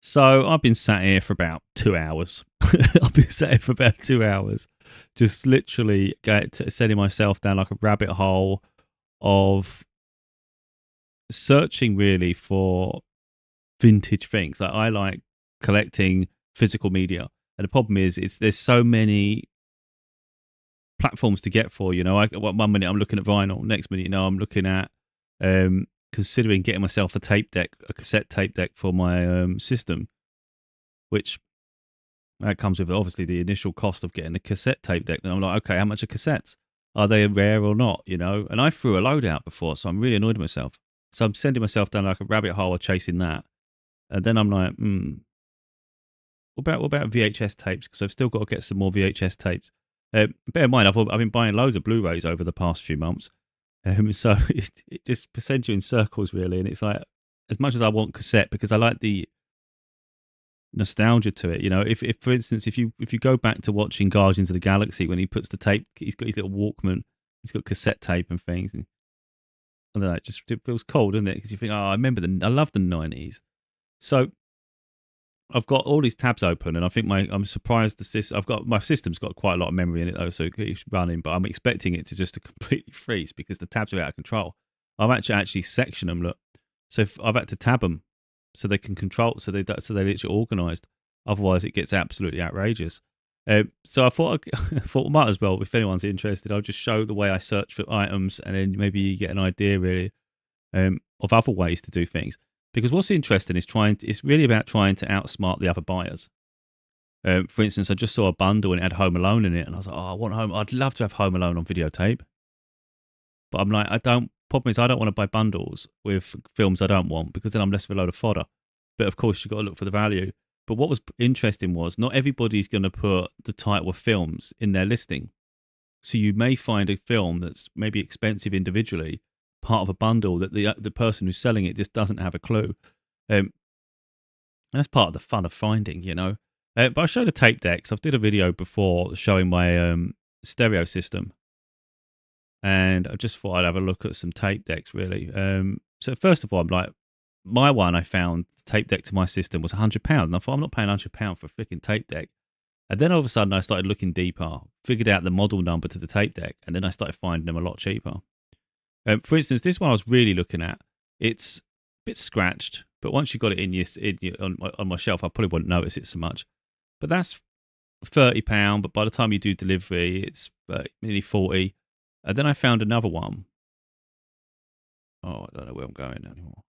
So I've been sat here for about 2 hours. I've been sat here for about 2 hours, just literally sending myself down like a rabbit hole of searching really for vintage things. Like I like collecting physical media, and the problem is, there's so many platforms to get for. One minute I'm looking at vinyl, next minute I'm looking at considering getting myself a cassette tape deck for my system, which that comes with obviously the initial cost of getting the cassette tape deck. And I'm like, okay, how much are cassettes? Are they rare or not? And I threw a load out before, so I'm really annoyed with myself. So I'm sending myself down like a rabbit hole of chasing that. And then I'm like, what about VHS tapes? Because I've still got to get some more VHS tapes. Bear in mind, I've been buying loads of Blu-rays over the past few months. So it just sends you in circles, really. And it's like, as much as I want cassette, because I like the nostalgia to it. If for instance, if you go back to watching Guardians of the Galaxy, when he puts the tape, he's got his little Walkman, he's got cassette tape and things. And I don't know, it feels cold, doesn't it? Because you think, oh, I love the 90s. So I've got all these tabs open, and I think I'm surprised my system's got quite a lot of memory in it though, so it keeps running. But I'm expecting it to just to completely freeze because the tabs are out of control. I've actually sectioned them. Look, so if I've had to tab them so they can control, so they're literally organised. Otherwise, it gets absolutely outrageous. So I thought I thought might as well, if anyone's interested, I'll just show the way I search for items, and then maybe you get an idea really of other ways to do things. Because what's interesting is it's really about trying to outsmart the other buyers. For instance, I just saw a bundle and it had Home Alone in it, and I was like, oh, I'd love to have Home Alone on videotape. But I'm like, problem is I don't want to buy bundles with films I don't want, because then I'm left with a load of fodder. But of course, you've got to look for the value. But what was interesting was not everybody's going to put the title of films in their listing. So you may find a film that's maybe expensive individually, part of a bundle, that the person who's selling it just doesn't have a clue. And that's part of the fun of finding, But I showed the tape decks. I've did a video before showing my stereo system, and I just thought I'd have a look at some tape decks, really. So first of all, I'm like, my one I found, the tape deck to my system was £100, and I thought, I'm not paying £100 for a freaking tape deck. And then all of a sudden, I started looking deeper, figured out the model number to the tape deck, and then I started finding them a lot cheaper. For instance, this one I was really looking at, it's a bit scratched, but once you've got it on my shelf, I probably wouldn't notice it so much. But that's £30, but by the time you do delivery, it's nearly 40. And then I found another one. Oh, I don't know where I'm going anymore.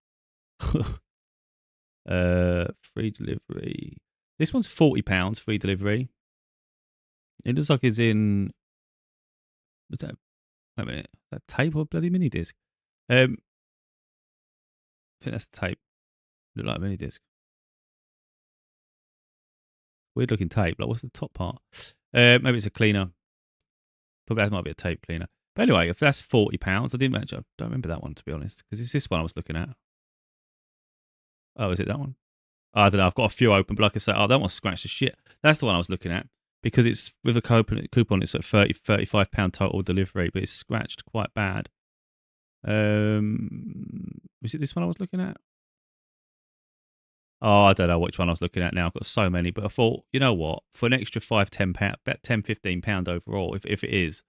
Free delivery. This one's £40, free delivery. It looks like it's in. What's that? Wait a minute. That tape or bloody mini disc? I think that's the tape. Look like a mini disc. Weird looking tape. Like, what's the top part? Maybe it's a cleaner. Probably that might be a tape cleaner. But anyway, if that's £40, I don't remember that one, to be honest, because it's this one I was looking at. Oh, is it that one? Oh, I don't know. I've got a few open, but like I say, that one's scratched as shit. That's the one I was looking at, because it's with a coupon. It's at £35 total delivery, but it's scratched quite bad. Was it this one I was looking at? Oh, I don't know which one I was looking at now. I've got so many, but I thought, you know what? For an extra £5, £10, about £10, £15 overall, if it is,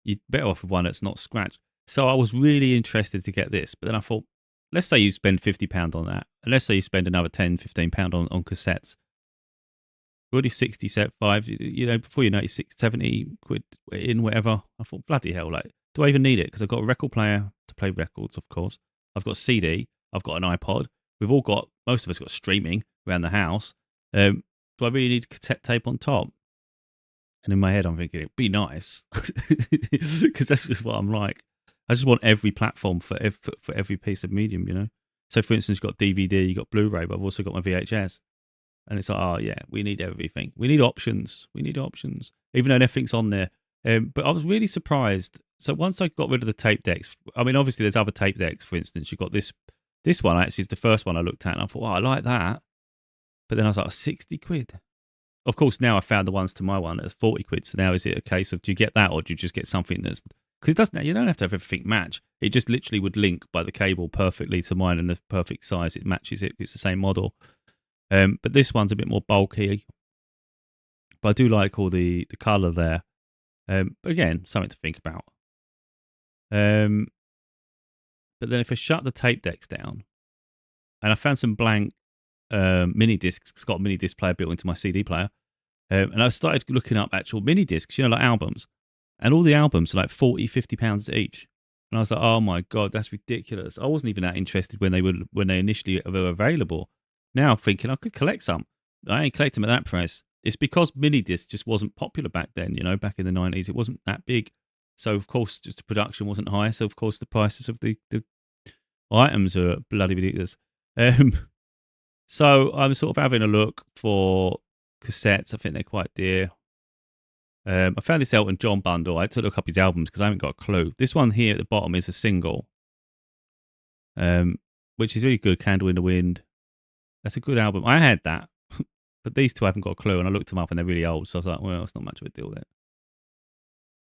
you're better off with one that's not scratched. So I was really interested to get this, but then I thought, let's say you spend £50 on that, and let's say you spend another £10, £15 on cassettes. Already 60, 75, before you know, it's 60, 70 quid in, whatever. I thought, bloody hell, like, do I even need it? Because I've got a record player to play records, of course. I've got CD. I've got an iPod. Most of us got streaming around the house. Do I really need cassette tape on top? And in my head, I'm thinking, it'd be nice. Because that's just what I'm like. I just want every platform for every piece of medium, So, for instance, you've got DVD, you've got Blu-ray, but I've also got my VHS. And it's like, oh, yeah, we need everything. We need options. Even though nothing's on there. But I was really surprised. So once I got rid of the tape decks, I mean, obviously there's other tape decks. For instance, you've got this one, actually, is the first one I looked at. And I thought, I like that. But then I was like, 60 quid. Of course, now I found the ones to my one at 40 quid. So now is it a case of, do you get that, or do you just get something that's... Because you don't have to have everything match. It just literally would link by the cable perfectly to mine, and the perfect size. It matches it. It's the same model. But this one's a bit more bulky. But I do like all the colour there. But again, something to think about. But then if I shut the tape decks down, and I found some blank mini discs, it's got a mini disc player built into my CD player. And I started looking up actual mini discs, like albums. And all the albums are like £40-50 each. And I was like, oh my God, that's ridiculous. I wasn't even that interested when they initially were available. Now I'm thinking I could collect some. I ain't collect them at that price. It's because mini disc just wasn't popular back then, back in the 90s. It wasn't that big. So, of course, just the production wasn't high. So, of course, the prices of the items are bloody ridiculous. So, I'm sort of having a look for cassettes. I think they're quite dear. I found this Elton John bundle. I had to look up his albums because I haven't got a clue. This one here at the bottom is a single, which is really good. Candle in the Wind. That's a good album. I had that, but these two I haven't got a clue. And I looked them up and they're really old. So I was like, well, it's not much of a deal then.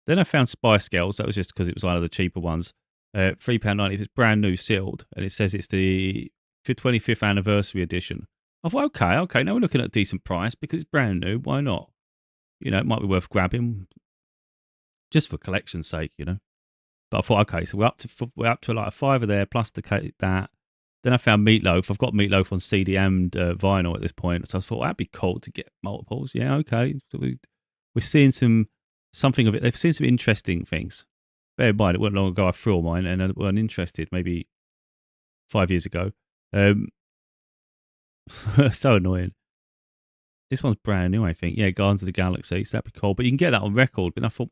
Then I found Spice Girls. That was just because it was one of the cheaper ones. £3.90. It's brand new, sealed. And it says it's the 25th anniversary edition. I thought, okay. Now we're looking at a decent price because it's brand new. Why not? It might be worth grabbing just for collection's sake, But I thought, okay, so we're up to like a fiver there plus that. Then I found Meatloaf. I've got Meatloaf on CD and vinyl at this point. So I thought, that'd be cool to get multiples. Yeah, okay. So we're seeing something of it. They've seen some interesting things. Bear in mind, it wasn't long ago I threw all mine and I weren't interested, maybe 5 years ago. So annoying. This one's brand new, I think. Yeah, Guardians of the Galaxy. So that'd be cool. But you can get that on record. But I thought,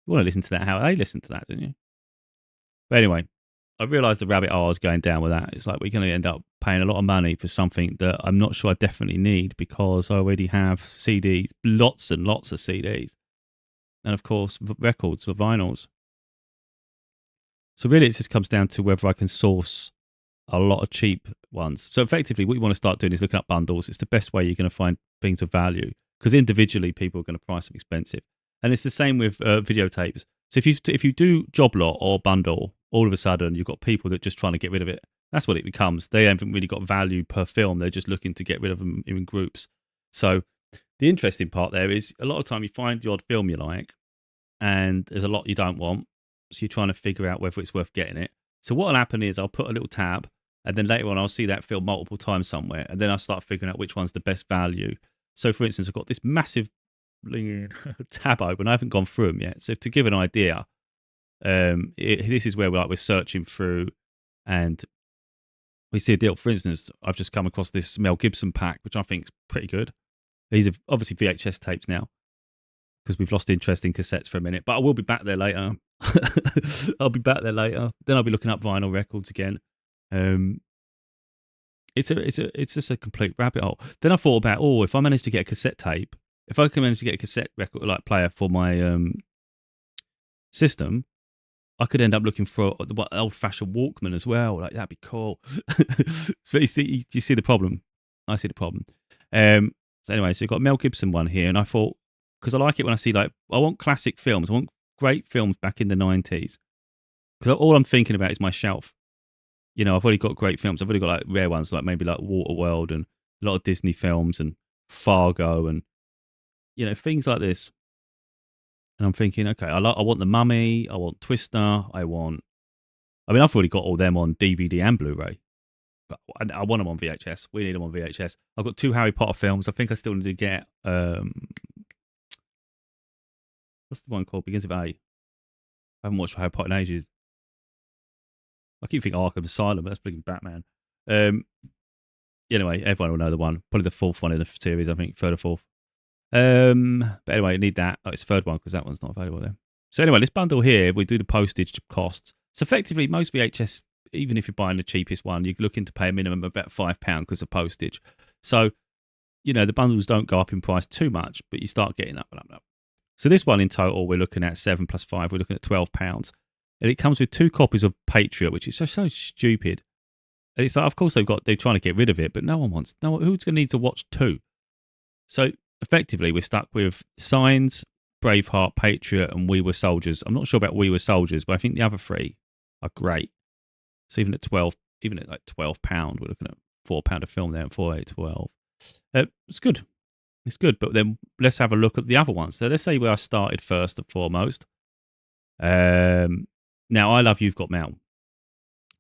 you want to listen to that? How they listen to that, don't you? But anyway, I realised the rabbit hole I was going down with that. It's like we're going to end up paying a lot of money for something that I'm not sure I definitely need because I already have CDs, lots and lots of CDs. And of course, records or vinyls. So really, it just comes down to whether I can source a lot of cheap ones. So effectively, what you want to start doing is looking up bundles. It's the best way you're going to find things of value because individually, people are going to price them expensive. And it's the same with videotapes. So if you do job lot or bundle, all of a sudden you've got people that are just trying to get rid of it. That's what it becomes. They haven't really got value per film. They're just looking to get rid of them in groups. So the interesting part there is a lot of time you find the odd film you like, and there's a lot you don't want. So you're trying to figure out whether it's worth getting it. So what will happen is I'll put a little tab, and then later on I'll see that film multiple times somewhere, and then I'll start figuring out which one's the best value. So for instance, I've got this massive tab open. I haven't gone through them yet. So to give an idea, this is where we're searching through, and we see a deal. For instance, I've just come across this Mel Gibson pack, which I think is pretty good. These are obviously VHS tapes now because we've lost interest in cassettes for a minute, but I will be back there later. I'll be back there later. Then I'll be looking up vinyl records again. It's just a complete rabbit hole. Then I thought about, if I manage to get a cassette tape, if I can manage to get a cassette record like player for my system, I could end up looking for the old-fashioned Walkman as well. Like that'd be cool. So you see the problem? I see the problem. So anyway, so you've got Mel Gibson one here, and I thought because I like it when I see I want classic films. I want great films back in the 90s because all I'm thinking about is my shelf. I've already got great films. I've already got like rare ones, like maybe like Waterworld and a lot of Disney films and Fargo and things like this. And I'm thinking, okay, I want The Mummy, I want Twister, I've already got all them on DVD and Blu-ray, but I want them on VHS. We need them on VHS. I've got 2 Harry Potter films. I think I still need to get what's the one called? Begins with A. I haven't watched Harry Potter in ages. I keep thinking Arkham Asylum, but that's freaking Batman. Anyway, everyone will know the one. Probably the 4th one in the series, I think, 3rd or 4th. But anyway, you need that. Oh, it's the 3rd one because that one's not available there. So anyway, this bundle here, we do the postage costs. So effectively, most VHS, even if you're buying the cheapest one, you're looking to pay a minimum of about £5 because of postage. So, the bundles don't go up in price too much, but you start getting up and up and up. So this one in total, we're looking at 7 plus 5. We're looking at £12. And it comes with 2 copies of Patriot, which is so stupid. And it's like, of course they're trying to get rid of it, but who's going to need to watch 2? So effectively, we're stuck with Signs, Braveheart, Patriot, and We Were Soldiers. I'm not sure about We Were Soldiers, but I think the other 3 are great. So even at like £12, we're looking at £4 a film there, and 4, 8, 12. It's good. It's good. But then let's have a look at the other ones. So let's say where I started first and foremost. Now I love You've Got Mail.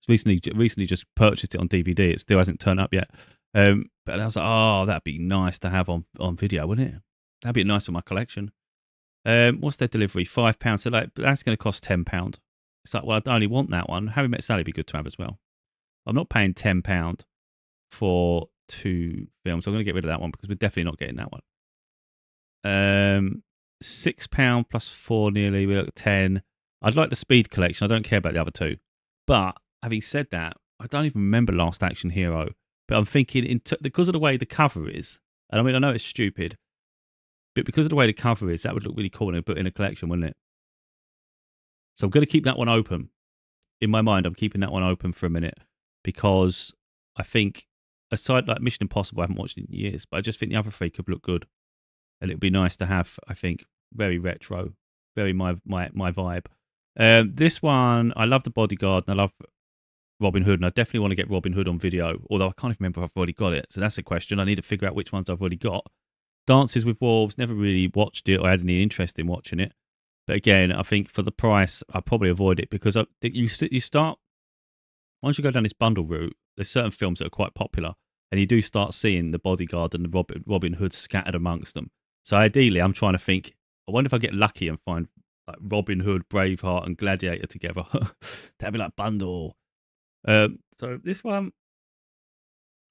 Recently just purchased it on DVD. It still hasn't turned up yet. But I was like, oh, that'd be nice to have on video, wouldn't it? That'd be nice for my collection. What's their delivery? £5. So like, that's going to cost £10. It's like, well, I only want that one. How We Met Sally would be good to have as well. I'm not paying £10 for 2 films. So I'm going to get rid of that one because we're definitely not getting that one. £6 plus 4 nearly. We're at 10. I'd like the Speed collection. I don't care about the other 2. But having said that, I don't even remember Last Action Hero. But I'm thinking, because of the way the cover is, and I mean, I know it's stupid, but because of the way the cover is, that would look really cool and put in a collection, wouldn't it? So I'm going to keep that one open. In my mind, I'm keeping that one open for a minute because I think, aside like Mission Impossible, I haven't watched it in years, but I just think the other 3 could look good. And it would be nice to have, I think, very retro, very my vibe. This one, I love The Bodyguard and I love Robin Hood, and I definitely want to get Robin Hood on video, although I can't even remember if I've already got it. So that's a question. I need to figure out which ones I've already got. Dances with Wolves, never really watched it or had any interest in watching it. But again, I think for the price, I'll probably avoid it because you start, once you go down this bundle route, there's certain films that are quite popular, and you do start seeing The Bodyguard and the Robin Hood scattered amongst them. So ideally, I'm trying to think, I wonder if I get lucky and find like Robin Hood, Braveheart, and Gladiator together. That'd be like bundle. So this one,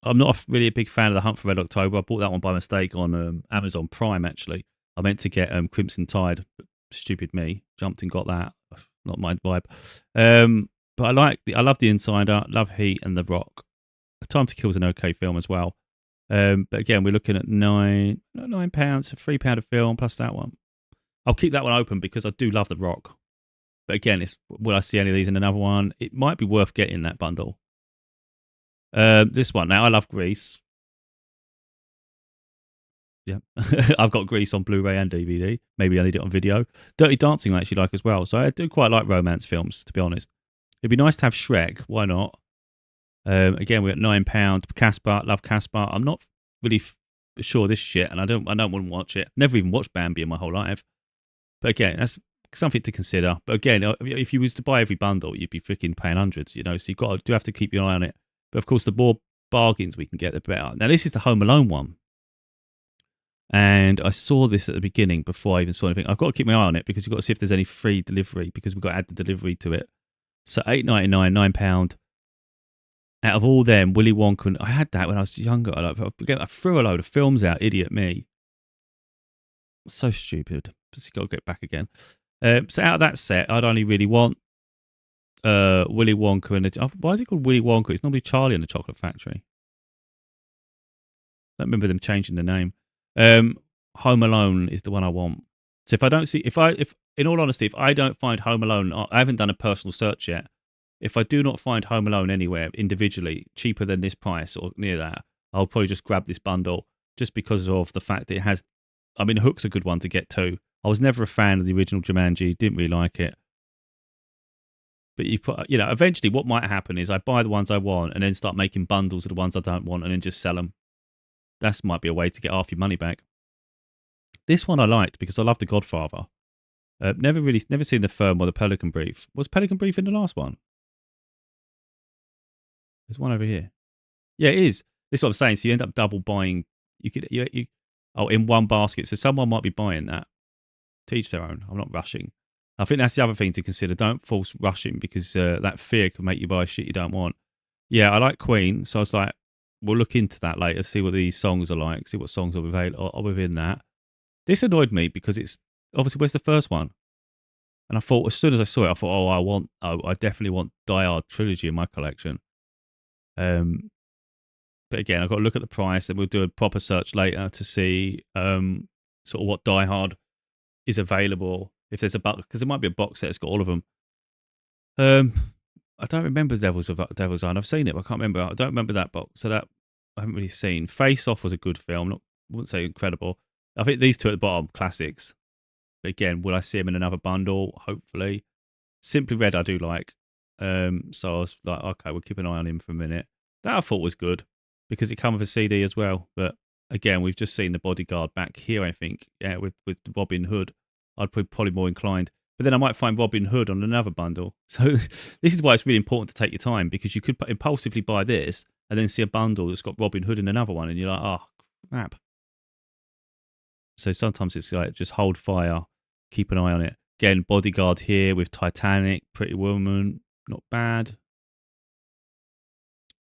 I'm not really a big fan of The Hunt for Red October. I bought that one by mistake on Amazon Prime, actually. I meant to get Crimson Tide, but stupid me. Jumped and got that. Not my vibe. But I love The Insider, love Heat and The Rock. Time to Kill is an okay film as well. But again, we're looking at £9, £3 a film plus that one. I'll keep that one open because I do love The Rock. But again, will I see any of these in another one? It might be worth getting that bundle. This one now, I love Grease. Yeah, I've got Grease on Blu-ray and DVD. Maybe I need it on video. Dirty Dancing I actually like as well. So I do quite like romance films, to be honest. It'd be nice to have Shrek. Why not? Again, we're at £9. Casper, love Casper. I'm not really sure this shit, and I don't want to watch it. Never even watched Bambi in my whole life. But again, that's something to consider. But again, if you was to buy every bundle, you'd be freaking paying hundreds, So you do have to keep your eye on it. But of course, the more bargains we can get, the better. Now, this is the Home Alone one. And I saw this at the beginning before I even saw anything. I've got to keep my eye on it because you've got to see if there's any free delivery because we've got to add the delivery to it. So £8.99, £9. Out of all them, Willy Wonka, I had that when I was younger. I threw a load of films out, idiot me. So stupid. Just got to get back again. So out of that set, I'd only really want Willy Wonka and why is it called Willy Wonka? It's normally Charlie and the Chocolate Factory. I don't remember them changing the name. Home Alone is the one I want. So if I don't see, if in all honesty, if I don't find Home Alone, I haven't done a personal search yet. If I do not find Home Alone anywhere individually cheaper than this price or near that, I'll probably just grab this bundle just because of the fact that it has. I mean, Hook's a good one to get too. I was never a fan of the original Jumanji. Didn't really like it. But eventually what might happen is I buy the ones I want and then start making bundles of the ones I don't want and then just sell them. That might be a way to get half your money back. This one I liked because I love The Godfather. Never seen The Firm or The Pelican Brief. Was Pelican Brief in the last one? There's one over here. Yeah, it is. This is what I'm saying. So you end up double buying. In one basket. So someone might be buying that. To each their own. I'm not rushing. I think that's the other thing to consider. Don't force rushing because that fear can make you buy shit you don't want. Yeah, I like Queen. So I was like, we'll look into that later, see what these songs are like, see what songs are within that. This annoyed me because it's obviously where's the first one? And I thought, as soon as I saw it, I thought, I definitely want Die Hard trilogy in my collection. But again, I've got to look at the price and we'll do a proper search later to see sort of what Die Hard is available. If there's a box, because there might be a box set that's got all of them. I don't remember Devil's Own. I've seen it, but I can't remember. I don't remember that box. So that I haven't really seen. Face Off was a good film. I wouldn't say incredible. I think these two at the bottom, classics. But again, will I see them in another bundle? Hopefully. Simply Red, I do like. So I was like, okay, we'll keep an eye on him for a minute. That I thought was good because it came with a CD as well. But again, we've just seen The Bodyguard back here, I think, yeah, with Robin Hood. I'd probably more inclined. But then I might find Robin Hood on another bundle. So this is why it's really important to take your time, because you could impulsively buy this and then see a bundle that's got Robin Hood in another one, and you're like, oh, crap. So sometimes it's like, just hold fire, keep an eye on it. Again, Bodyguard here with Titanic, Pretty Woman, not bad.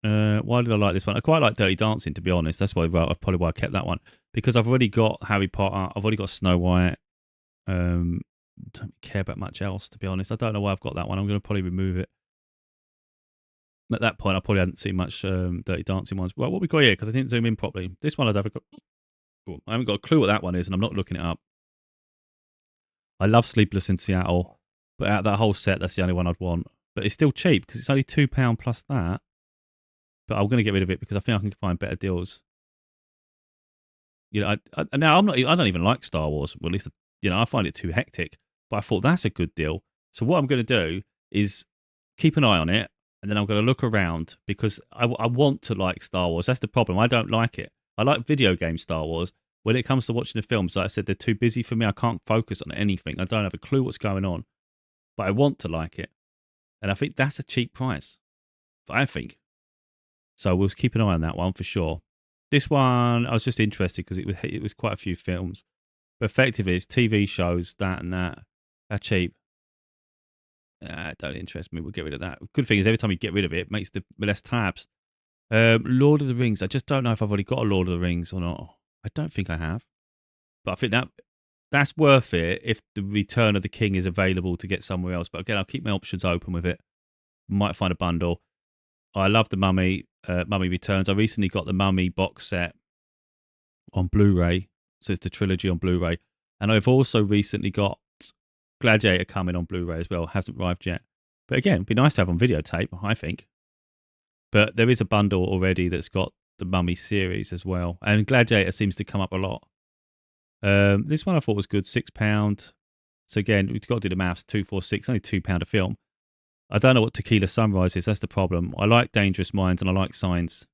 Why did I like this one? I quite like Dirty Dancing, to be honest. That's probably why I kept that one, because I've already got Harry Potter, I've already got Snow White. Don't care about much else, to be honest. I don't know why I've got that one. I'm going to probably remove it. At that point, I probably hadn't seen much Dirty Dancing ones. Well, what we got here, because I didn't zoom in properly. This one I haven't got a clue what that one is, and I'm not looking it up. I love Sleepless in Seattle, but out of that whole set, that's the only one I'd want. But it's still cheap, because it's only £2 plus that. But I'm going to get rid of it because I think I can find better deals. You know, now I don't even like Star Wars. Well, at least, I find it too hectic. But I thought that's a good deal. So what I'm going to do is keep an eye on it, and then I'm going to look around, because I want to like Star Wars. That's the problem. I don't like it. I like video game Star Wars. When it comes to watching the films, like I said, they're too busy for me. I can't focus on anything. I don't have a clue what's going on. But I want to like it. And I think that's a cheap price. I think. So we'll keep an eye on that one for sure. This one, I was just interested because it was quite a few films. But effectively, it's TV shows, that and that. They're cheap. Don't interest me. We'll get rid of that. Good thing is, every time you get rid of it, it makes the less tabs. Lord of the Rings. I just don't know if I've already got a Lord of the Rings or not. I don't think I have. But I think that's worth it if the Return of the King is available to get somewhere else. But again, I'll keep my options open with it. Might find a bundle. I love the Mummy, Mummy Returns. I recently got the Mummy box set on Blu-ray. So it's the trilogy on Blu-ray. And I've also recently got Gladiator coming on Blu-ray as well. Hasn't arrived yet. But again, it'd be nice to have on videotape, I think. But there is a bundle already that's got the Mummy series as well. And Gladiator seems to come up a lot. This one I thought was good, £6. So again, we've got to do the maths, 246, only £2 a film. I don't know what Tequila Sunrise is. That's the problem. I like Dangerous Minds and I like Signs.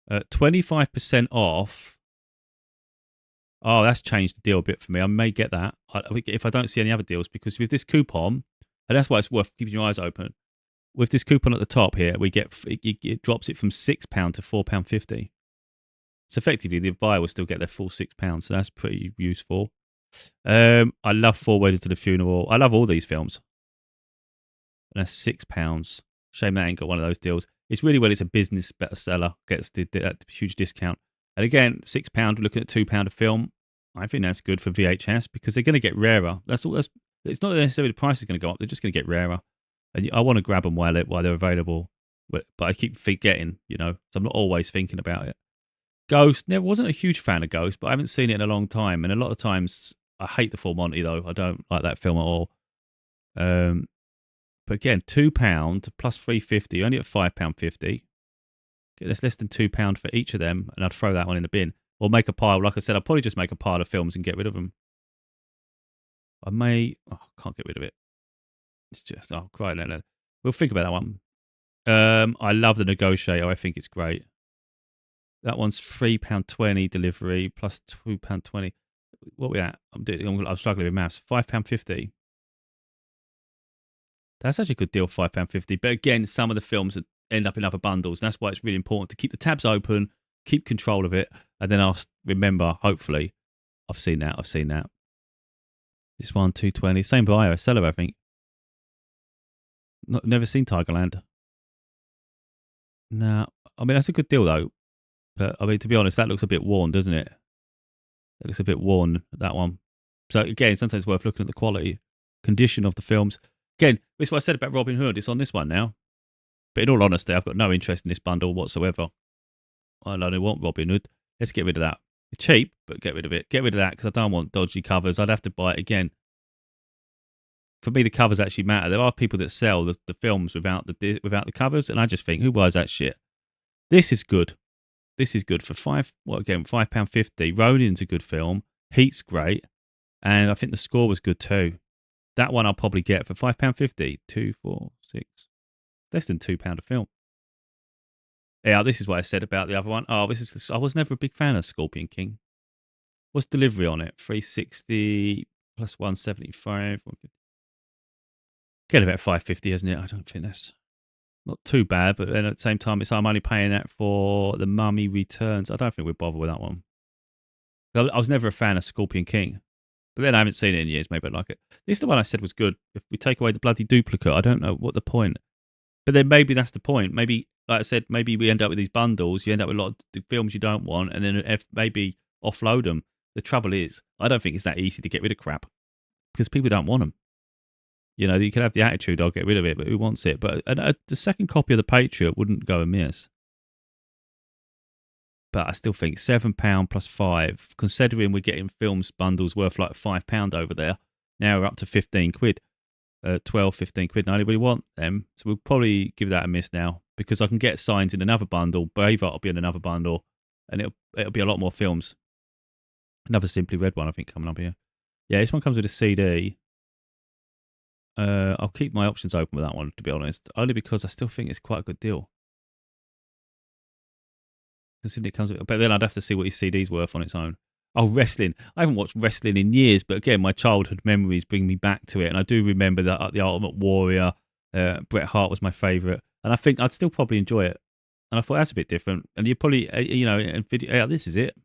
25% off. Oh, that's changed the deal a bit for me. I may get that if I don't see any other deals, because with this coupon, and that's why it's worth keeping your eyes open. With this coupon at the top here, we get it drops it from £6 to £4.50. So effectively, the buyer will still get their full £6. So that's pretty useful. I love Four Weddings to the Funeral. I love all these films. And that's £6. Shame that ain't got one of those deals. It's really when it's a business bestseller, gets that huge discount. And again, £6, looking at £2 a film. I think that's good for VHS, because they're going to get rarer. It's not necessarily the price is going to go up. They're just going to get rarer. And I want to grab them while they're available. But I keep forgetting, so I'm not always thinking about it. Ghost, never wasn't a huge fan of Ghost, but I haven't seen it in a long time. And a lot of times, I hate the Full Monty, though. I don't like that film at all. But again, £2 plus £3.50, only at £5.50. That's less than £2 for each of them, and I'd throw that one in the bin. Or make a pile. Like I said, I'll probably just make a pile of films and get rid of them. I can't get rid of it. It's just, quite no. We'll think about that one. I love The Negotiator. I think it's great. That one's £3.20 delivery plus £2.20. What are we at? I'm struggling with maths. £5.50. That's actually a good deal, £5.50. But again, some of the films end up in other bundles. And that's why it's really important to keep the tabs open, keep control of it, and then I'll remember, hopefully, I've seen that. This one, 220. Same buyer, seller, I think. Never seen Tigerland. No. I mean, that's a good deal, though. But, I mean, to be honest, that looks a bit worn, doesn't it? It looks a bit worn, that one. So, again, sometimes it's worth looking at the quality, condition of the films. Again, this is what I said about Robin Hood. It's on this one now. But in all honesty, I've got no interest in this bundle whatsoever. I only want Robin Hood. Let's get rid of that. It's cheap, but get rid of it. Get rid of that, because I don't want dodgy covers. I'd have to buy it again. For me, the covers actually matter. There are people that sell the films without the covers, and I just think, who buys that shit? This is good. This is good for £5.50. Ronin's a good film. Heat's great, and I think the score was good too. That one I'll probably get for £5.50. 2, 4, 6. Less than £2 a film. Yeah, this is what I said about the other one. Oh, I was never a big fan of Scorpion King. What's delivery on it? 360 plus 175. Get about 550, isn't it? I don't think that's not too bad, but then at the same time, I'm only paying that for the Mummy Returns. I don't think we'd bother with that one. I was never a fan of Scorpion King, but then I haven't seen it in years. Maybe I'd like it. This is the one I said was good. If we take away the bloody duplicate, I don't know what the point. But then maybe that's the point. Maybe, like I said, maybe we end up with these bundles. You end up with a lot of the films you don't want, and then maybe offload them. The trouble is, I don't think it's that easy to get rid of crap because people don't want them. You know, you can have the attitude, I'll get rid of it, but who wants it? But the second copy of the Patriot wouldn't go amiss. But I still think £7 plus 5, considering we're getting films bundles worth like £5 over there. Now we're up to 15 quid, 12, 15 quid. And I don't really want them. So we'll probably give that a miss now because I can get Signs in another bundle. Braveheart will be in another bundle. And it'll be a lot more films. Another Simply Red one, I think, coming up here. Yeah, this one comes with a CD. I'll keep my options open with that one, to be honest. Only because I still think it's quite a good deal. Considering it comes with, but then I'd have to see what his CD's worth on its own. Oh, wrestling. I haven't watched wrestling in years, but again, my childhood memories bring me back to it. And I do remember that the Ultimate Warrior, Bret Hart was my favourite. And I think I'd still probably enjoy it. And I thought that's a bit different. And you probably, this is it.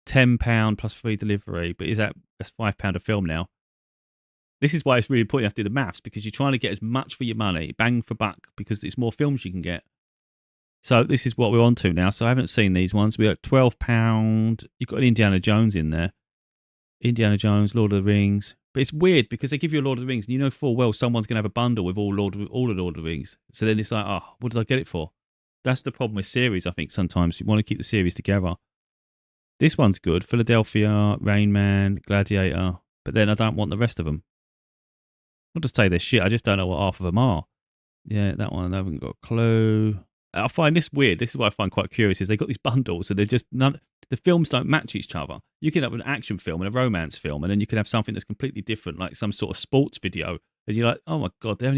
£10 plus free delivery. But that's £5 a film now. This is why it's really important you have to do the maths, because you're trying to get as much for your money, bang for buck, because it's more films you can get. So this is what we're on to now. So I haven't seen these ones. We're at £12. You've got an Indiana Jones in there. Indiana Jones, Lord of the Rings. But it's weird because they give you a Lord of the Rings and you know full well someone's going to have a bundle with all the Lord of the Rings. So then it's like, oh, what did I get it for? That's the problem with series, I think, sometimes. You want to keep the series together. This one's good. Philadelphia, Rain Man, Gladiator. But then I don't want the rest of them. Not to say they're shit. I just don't know what half of them are. Yeah, that one, I haven't got a clue. I find this weird. This is what I find quite curious is they've got these bundles and they're just the films don't match each other. You can have an action film and a romance film, and then you can have something that's completely different, like some sort of sports video. And you're like, oh my God, they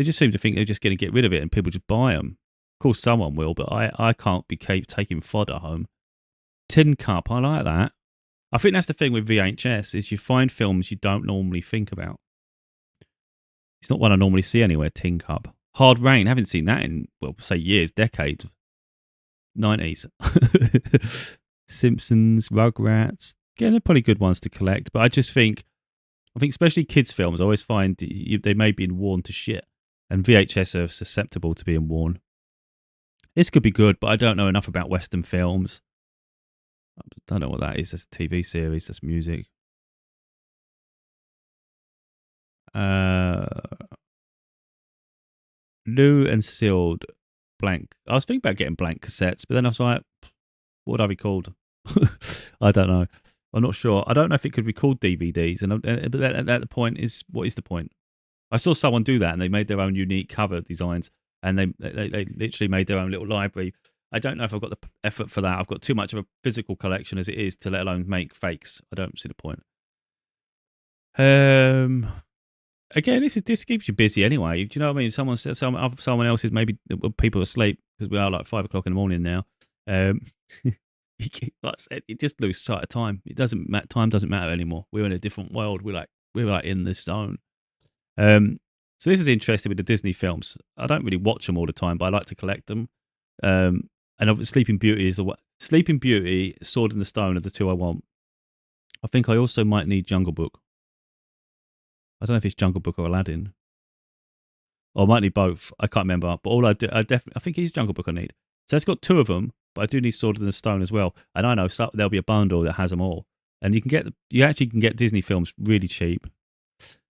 just seem to think they're just going to get rid of it and people just buy them. Of course, someone will, but I can't be taking fodder home. Tin Cup, I like that. I think that's the thing with VHS is you find films you don't normally think about. It's not one I normally see anywhere, Tin Cup. Hard Rain, haven't seen that in, well, say years, decades. 90s. Simpsons, Rugrats. Again, they're probably good ones to collect, but I think especially kids' films, I always find they may be worn to shit, and VHS are susceptible to being worn. This could be good, but I don't know enough about Western films. I don't know what that is. That's a TV series, that's music. New and sealed blank. I was thinking about getting blank cassettes, but then I was like, what would I record? I don't know. I'm not sure. I don't know if it could record DVDs. But at the point is, what is the point? I saw someone do that, and they made their own unique cover designs, and they literally made their own little library. I don't know if I've got the effort for that. I've got too much of a physical collection as it is to let alone make fakes. I don't see the point. Again, this keeps you busy anyway. Do you know what I mean? Someone else is maybe people are asleep because we are like 5 o'clock in the morning now. Like I said, you just lose sight of time. Time doesn't matter anymore. We're in a different world. We're like in the zone. So this is interesting with the Disney films. I don't really watch them all the time, but I like to collect them. And Sleeping Beauty Sleeping Beauty, Sword in the Stone are the two I want. I think I also might need Jungle Book. I don't know if it's Jungle Book or Aladdin. Or I might need both. I can't remember. But all I think it's Jungle Book I need. So it's got 2 of them, but I do need Sword in the Stone as well. And I know there'll be a bundle that has them all. And you actually can get Disney films really cheap.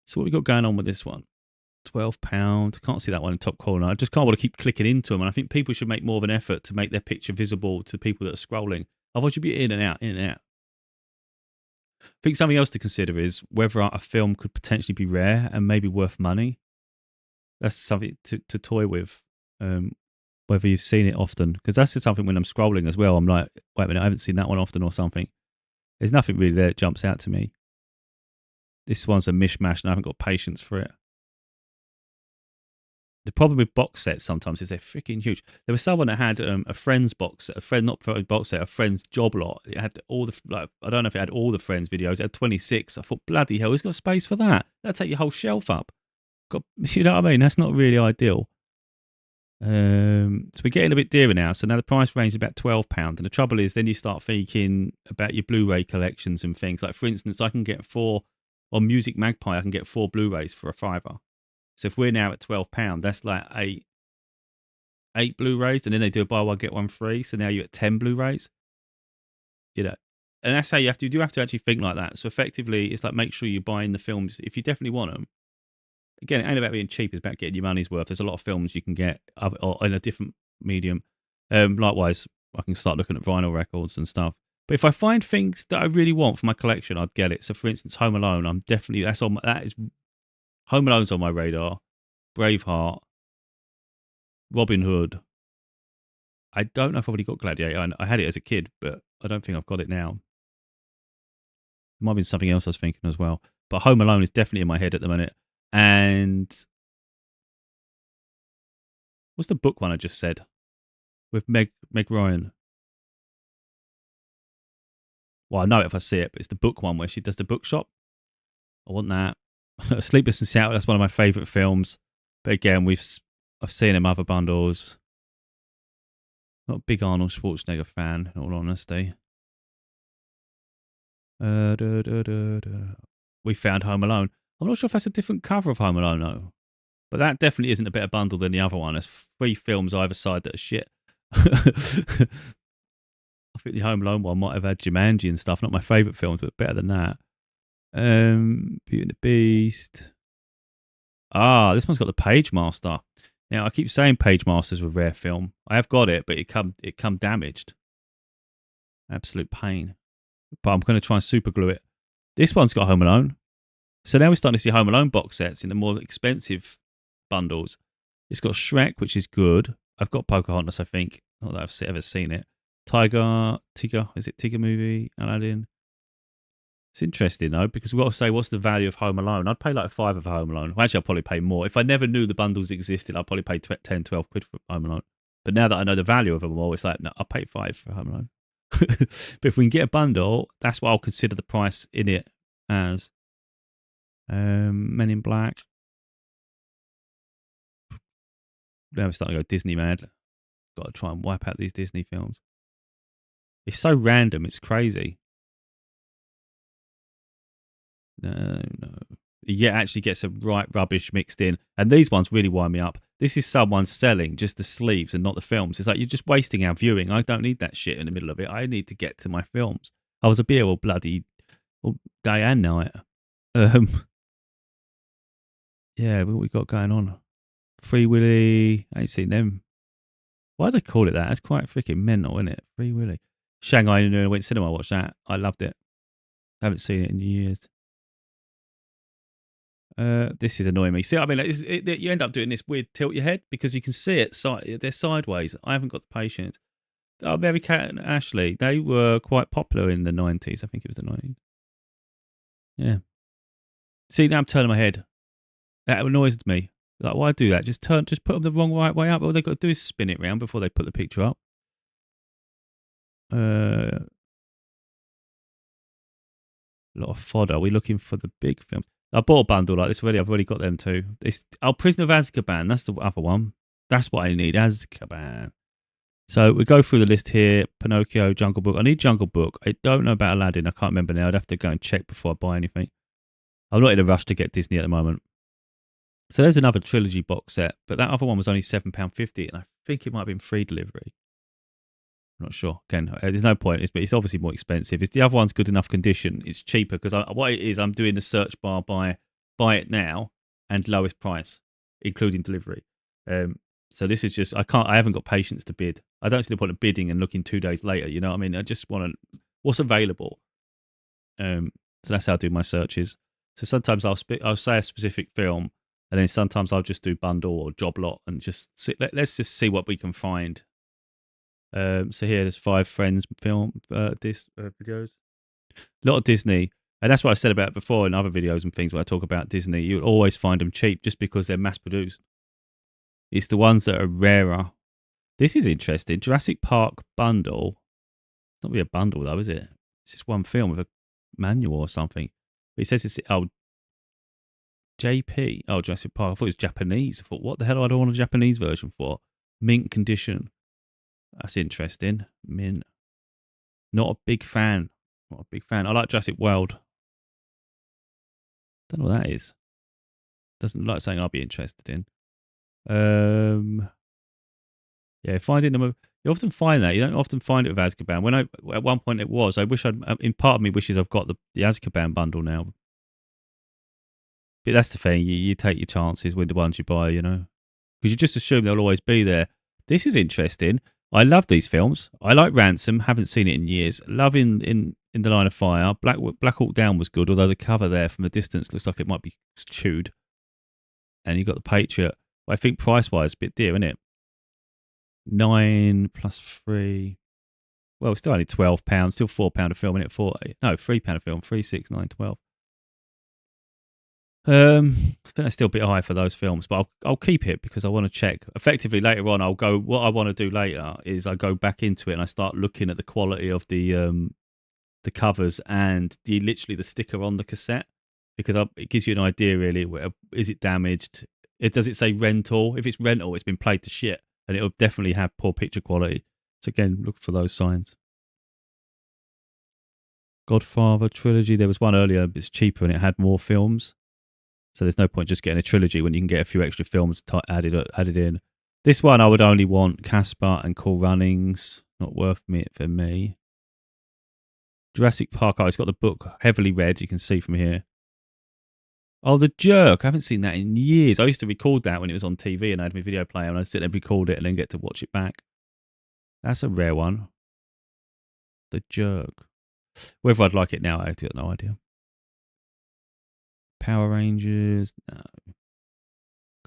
So what we got going on with this one? £12. Can't see that one in top corner. I just can't want to keep clicking into them. And I think people should make more of an effort to make their picture visible to people that are scrolling. Otherwise, you'll be in and out, in and out. I think something else to consider is whether a film could potentially be rare and maybe worth money. That's something to toy with, whether you've seen it often. Because that's just something when I'm scrolling as well. I'm like, wait a minute, I haven't seen that one often or something. There's nothing really there that jumps out to me. This one's a mishmash and I haven't got patience for it. The problem with box sets sometimes is they're freaking huge. There was someone that had a friend's box set, a friend, not a box set, a friend's job lot. It had all the, like, I don't know if it had all the friends videos. It had 26. I thought, bloody hell, who's got space for that? That'd take your whole shelf up. Got, you know what I mean? That's not really ideal. So we're getting a bit dearer now. So now the price range is about £12. And the trouble is, then you start thinking about your Blu-ray collections and things. Like, for instance, I can get on Music Magpie, I can get 4 Blu-rays for a fiver. So if we're now at £12, that's like eight Blu-rays, and then they do a buy one get one free. So now you're at 10 Blu-rays. You know, and that's how you do have to actually think like that. So effectively, it's like, make sure you're buying the films if you definitely want them. Again, it ain't about being cheap; it's about getting your money's worth. There's a lot of films you can get or in a different medium. Likewise, I can start looking at vinyl records and stuff. But if I find things that I really want for my collection, I'd get it. So, for instance, Home Alone, Home Alone's on my radar. Braveheart, Robin Hood. I don't know if I've already got Gladiator. I had it as a kid, but I don't think I've got it now. It might have been something else I was thinking as well. But Home Alone is definitely in my head at the minute. And what's the book one I just said with Meg Ryan? Well, I know it if I see it, but it's the book one where she does the bookshop. I want that. Sleepless in Seattle. That's one of my favourite films. But again, I've seen them other bundles. Not a big Arnold Schwarzenegger fan, in all honesty. We found Home Alone. I'm not sure if that's a different cover of Home Alone, though. But that definitely isn't a better bundle than the other one. There's 3 films either side that are shit. I think the Home Alone one might have had Jumanji and stuff. Not my favourite films, but better than that. Beauty and the Beast. This one's got the Page Master. Now, I keep saying Page Master's a rare film. I have got it, but it come damaged. Absolute pain. But I'm going to try and super glue it. This one's got Home Alone. So now we're starting to see Home Alone box sets in the more expensive bundles. It's got Shrek, which is good. I've got Pocahontas, I think. Not that I've ever seen it. Tigger, is it Tigger movie? Aladdin. It's interesting though, because we've got to say, what's the value of Home Alone? I'd pay like £5 for Home Alone. Well, actually, I'd probably pay more. If I never knew the bundles existed, I'd probably pay 10, 12 quid for Home Alone. But now that I know the value of them all, it's like, no, I'll pay 5 for Home Alone. But if we can get a bundle, that's what I'll consider the price in it as. Men in Black. Now we're starting to go Disney mad. Got to try and wipe out these Disney films. It's so random, it's crazy. No. You actually get some right rubbish mixed in. And these ones really wind me up. This is someone selling just the sleeves and not the films. It's like, you're just wasting our viewing. I don't need that shit in the middle of it. I need to get to my films. I was a beer all bloody all day and night. Yeah, what we got going on? Free Willy. I ain't seen them. Why do they call it that? That's quite freaking mental, isn't it? Free Willy. Shanghai and I went to cinema, watched that. I loved it. I haven't seen it in years. This is annoying me. See, I mean, you end up doing this weird tilt your head because you can see it. They're sideways. I haven't got the patience. Mary Kate and Ashley, they were quite popular in the 90s. I think it was the 90s. Yeah. See, now I'm turning my head. That annoys me. Like, why do that? Just put them the wrong right way up. All they've got to do is spin it round before they put the picture up. A lot of fodder. Are we looking for the big films? I bought a bundle like this already. I've already got them too. Prisoner of Azkaban. That's the other one. That's what I need. Azkaban. So we go through the list here. Pinocchio, Jungle Book. I need Jungle Book. I don't know about Aladdin. I can't remember now. I'd have to go and check before I buy anything. I'm not in a rush to get Disney at the moment. So there's another trilogy box set, but that other one was only £7.50, and I think it might have been free delivery. I'm not sure. Again, there's no point. It's obviously more expensive. If the other one's good enough condition, it's cheaper because what it is, I'm doing the search bar buy it now and lowest price, including delivery. So this is just I haven't got patience to bid. I don't see the point of bidding and looking 2 days later. You know what I mean? I just want what's available. So that's how I do my searches. So sometimes I'll say a specific film, and then sometimes I'll just do bundle or job lot and just let's just see what we can find. So here, there's 5 Friends film videos. A lot of Disney, and that's what I said about before in other videos and things where I talk about Disney. You'll always find them cheap just because they're mass produced. It's the ones that are rarer. This is interesting. Jurassic Park bundle. It's not really a bundle though, is it? It's just one film with a manual or something. But it says it's JP. Oh, Jurassic Park. I thought it was Japanese. I thought, what the hell do I want a Japanese version for? Mint condition. That's interesting. Mint. Not a big fan. Not a big fan. I like Jurassic World. Don't know what that is. Doesn't look like something I'll be interested in. Yeah, finding them. You often find that. You don't often find it with Azkaban. When at one point it was. I wish I'd. In part of me wishes I've got the Azkaban bundle now. But that's the thing. You take your chances with the ones you buy. Because you just assume they'll always be there. This is interesting. I love these films. I like Ransom. Haven't seen it in years. Love in the Line of Fire. Black Hawk Down was good, although the cover there from a distance looks like it might be chewed. And you got the Patriot. I think price-wise, a bit dear, isn't it? 9 plus 3. Well, it's still only £12. Still £4 a film, isn't it? £3 a film. 3, 6, 9, 12. I think that's still a bit high for those films, but I'll keep it because I want to check. Effectively, later on, I'll go. What I want to do later is I go back into it and I start looking at the quality of the covers and literally the sticker on the cassette, because it gives you an idea really. Is it damaged? Does it say rental? If it's rental, it's been played to shit, and it'll definitely have poor picture quality. So again, look for those signs. Godfather trilogy. There was one earlier. It's cheaper and it had more films. So there's no point just getting a trilogy when you can get a few extra films added in. This one I would only want Casper and Cool Runnings. Not worth it for me. Jurassic Park. Oh, it's got the book heavily read. You can see from here. Oh, The Jerk. I haven't seen that in years. I used to record that when it was on TV and I had my video player and I'd sit there and record it and then get to watch it back. That's a rare one. The Jerk. Whether I'd like it now, I've got no idea. Power Rangers. No.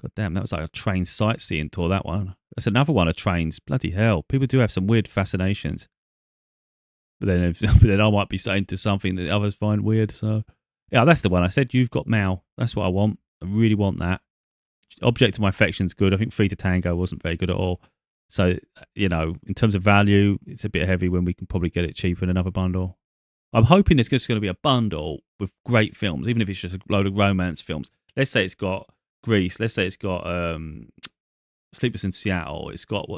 God damn, that was like a train sightseeing tour, that one. That's another one of trains. Bloody hell. People do have some weird fascinations. But then I might be saying to something that others find weird. So, yeah, that's the one. I said, You've Got Mail. That's what I want. I really want that. Object of My Affection's good. I think Free to Tango wasn't very good at all. So, in terms of value, it's a bit heavy when we can probably get it cheaper in another bundle. I'm hoping it's just going to be a bundle with great films, even if it's just a load of romance films. Let's say it's got Grease. Let's say it's got Sleepless in Seattle. It's got,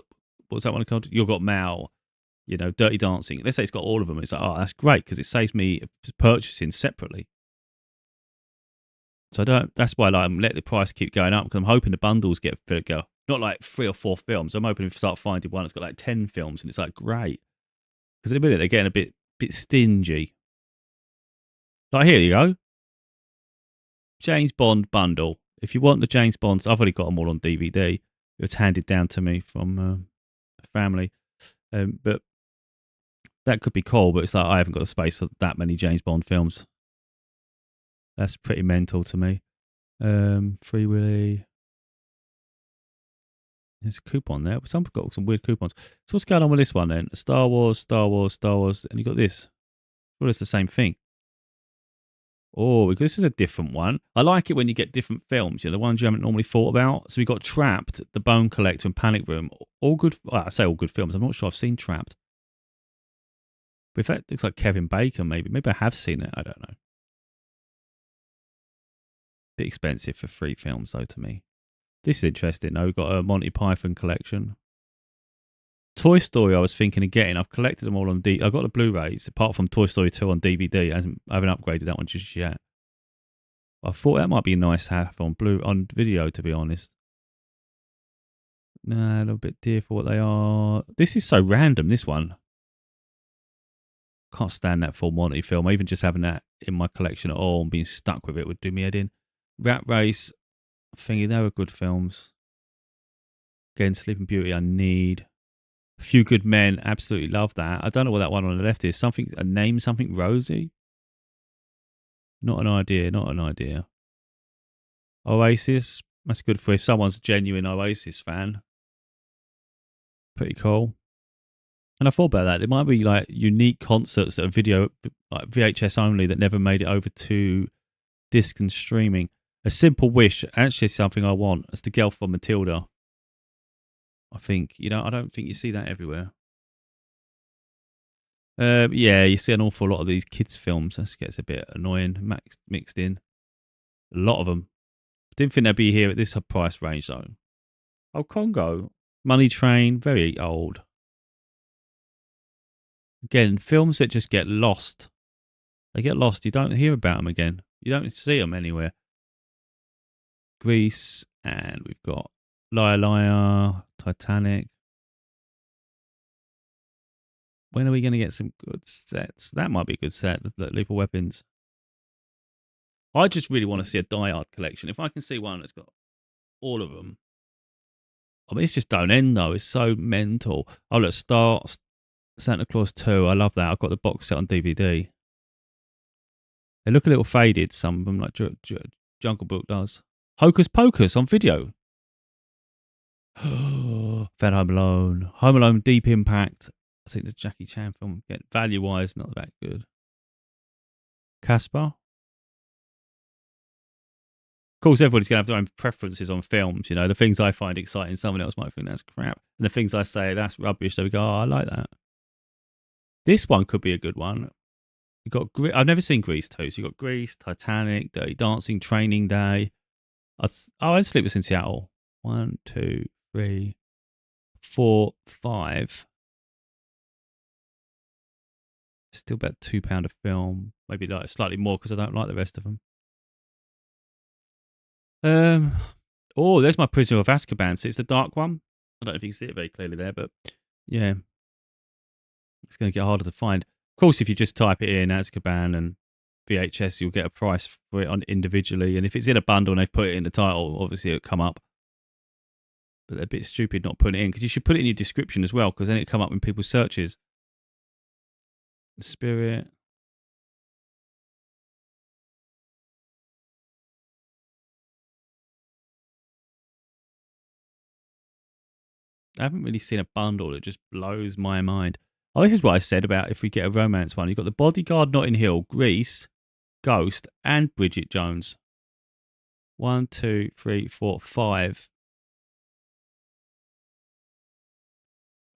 what's that one called? You've Got Mail, Dirty Dancing. Let's say it's got all of them. It's like, oh, that's great because it saves me purchasing separately. So that's why I'm let the price keep going up, because I'm hoping the bundles get bigger. Not like 3 or 4 films. I'm hoping if you start finding one that's got like 10 films and it's like, great. Because in a minute they're getting a bit stingy. Like, here you go. James Bond bundle. If you want the James Bonds, I've already got them all on DVD. It was handed down to me from a family. But that could be cool, but it's like I haven't got the space for that many James Bond films. That's pretty mental to me. Free Willy. There's a coupon there. Some got some weird coupons. So what's going on with this one then? Star Wars, and you got this. Well, it's the same thing. Oh, because this is a different one. I like it when you get different films, the ones you haven't normally thought about. So we got Trapped, The Bone Collector, and Panic Room. All good. Well, I say all good films. I'm not sure I've seen Trapped. But if that looks like Kevin Bacon, maybe I have seen it. I don't know. Bit expensive for 3 films, though, to me. This is interesting, though. We've got a Monty Python collection. Toy Story I was thinking of getting. I've collected them all on I've got the Blu-rays, apart from Toy Story 2 on DVD. I haven't upgraded that one just yet. I thought that might be nice to have on video, to be honest. Nah, a little bit dear for what they are. This is so random, this one. Can't stand that full Monty film. Even just having that in my collection at all and being stuck with it would do me head in. Rat Race, thingy, they were good films. Again, Sleeping Beauty I need. A Few Good Men, absolutely love that. I don't know what that one on the left is. Something Rosie? Not an idea. Oasis, that's good for if someone's a genuine Oasis fan. Pretty cool. And I thought about that. There might be like unique concerts that are video, like VHS only, that never made it over to disc and streaming. A Simple Wish, actually something I want. It's the girl from Matilda. I think, I don't think you see that everywhere. Yeah, you see an awful lot of these kids' films. That gets a bit annoying, mixed in. A lot of them. Didn't think they'd be here at this price range, though. Oh, Congo. Money Train, very old. Again, films that just get lost. They get lost. You don't hear about them again. You don't see them anywhere. Grease, and we've got Liar Liar, Titanic. When are we going to get some good sets? That might be a good set, the Lethal Weapons. I just really want to see a Die Hard collection. If I can see one that's got all of them. I mean, it's just don't end, though. It's so mental. Oh, look, Santa Claus 2. I love that. I've got the box set on DVD. They look a little faded, some of them, like Jungle Book does. Hocus Pocus on video. Fed Home Alone. Home Alone Deep Impact. I think the Jackie Chan film, value-wise, not that good. Casper. Of course, everybody's going to have their own preferences on films. The things I find exciting, someone else might think that's crap. And the things I say, that's rubbish, they go, oh, I like that. This one could be a good one. I've never seen Grease 2. So you've got Grease, Titanic, Dirty Dancing, Training Day. I Sleepless in Seattle. 1, 2, 3, 4, 5. Still about £2 a film. Maybe like slightly more because I don't like the rest of them. There's my Prisoner of Azkaban. So it's the dark one. I don't know if you can see it very clearly there, but yeah. It's going to get harder to find. Of course, if you just type it in Azkaban and VHS, you'll get a price for it on individually. And if it's in a bundle and they've put it in the title, obviously it'll come up. But they're a bit stupid not putting it in because you should put it in your description as well because then it'll come up in people's searches. The Spirit. I haven't really seen a bundle that just blows my mind. Oh, this is what I said about if we get a romance one. You've got The Bodyguard, Notting Hill, Grease, Ghost, and Bridget Jones. 1, 2, 3, 4, 5.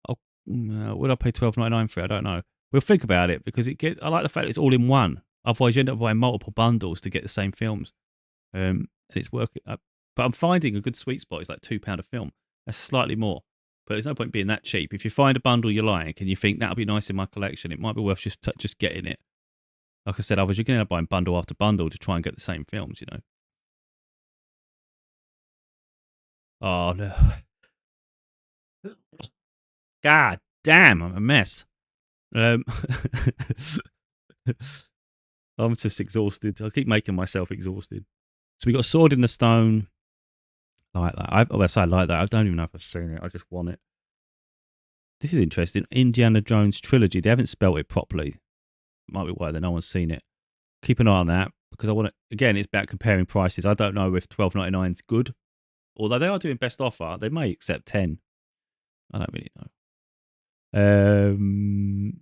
Oh, would I pay $12.99 for it? I don't know. We'll think about it because I like the fact it's all in one. Otherwise, you end up buying multiple bundles to get the same films. And it's working. But I'm finding a good sweet spot is like £2 a film. That's slightly more. But there's no point being that cheap. If you find a bundle you like and you think that'll be nice in my collection, it might be worth just getting it. Like I said, otherwise you're going to end up buying bundle after bundle to try and get the same films, Oh, no. God damn, I'm a mess. I'm just exhausted. I keep making myself exhausted. So we got Sword in the Stone. Like that. I say I like that. I don't even know if I've seen it. I just want it. This is interesting. Indiana Jones trilogy. They haven't spelt it properly. Might be why no one's seen it. Keep an eye on that because I want to. Again, it's about comparing prices. I don't know if $12.99 is good. Although they are doing best offer, they may accept 10. I don't really know.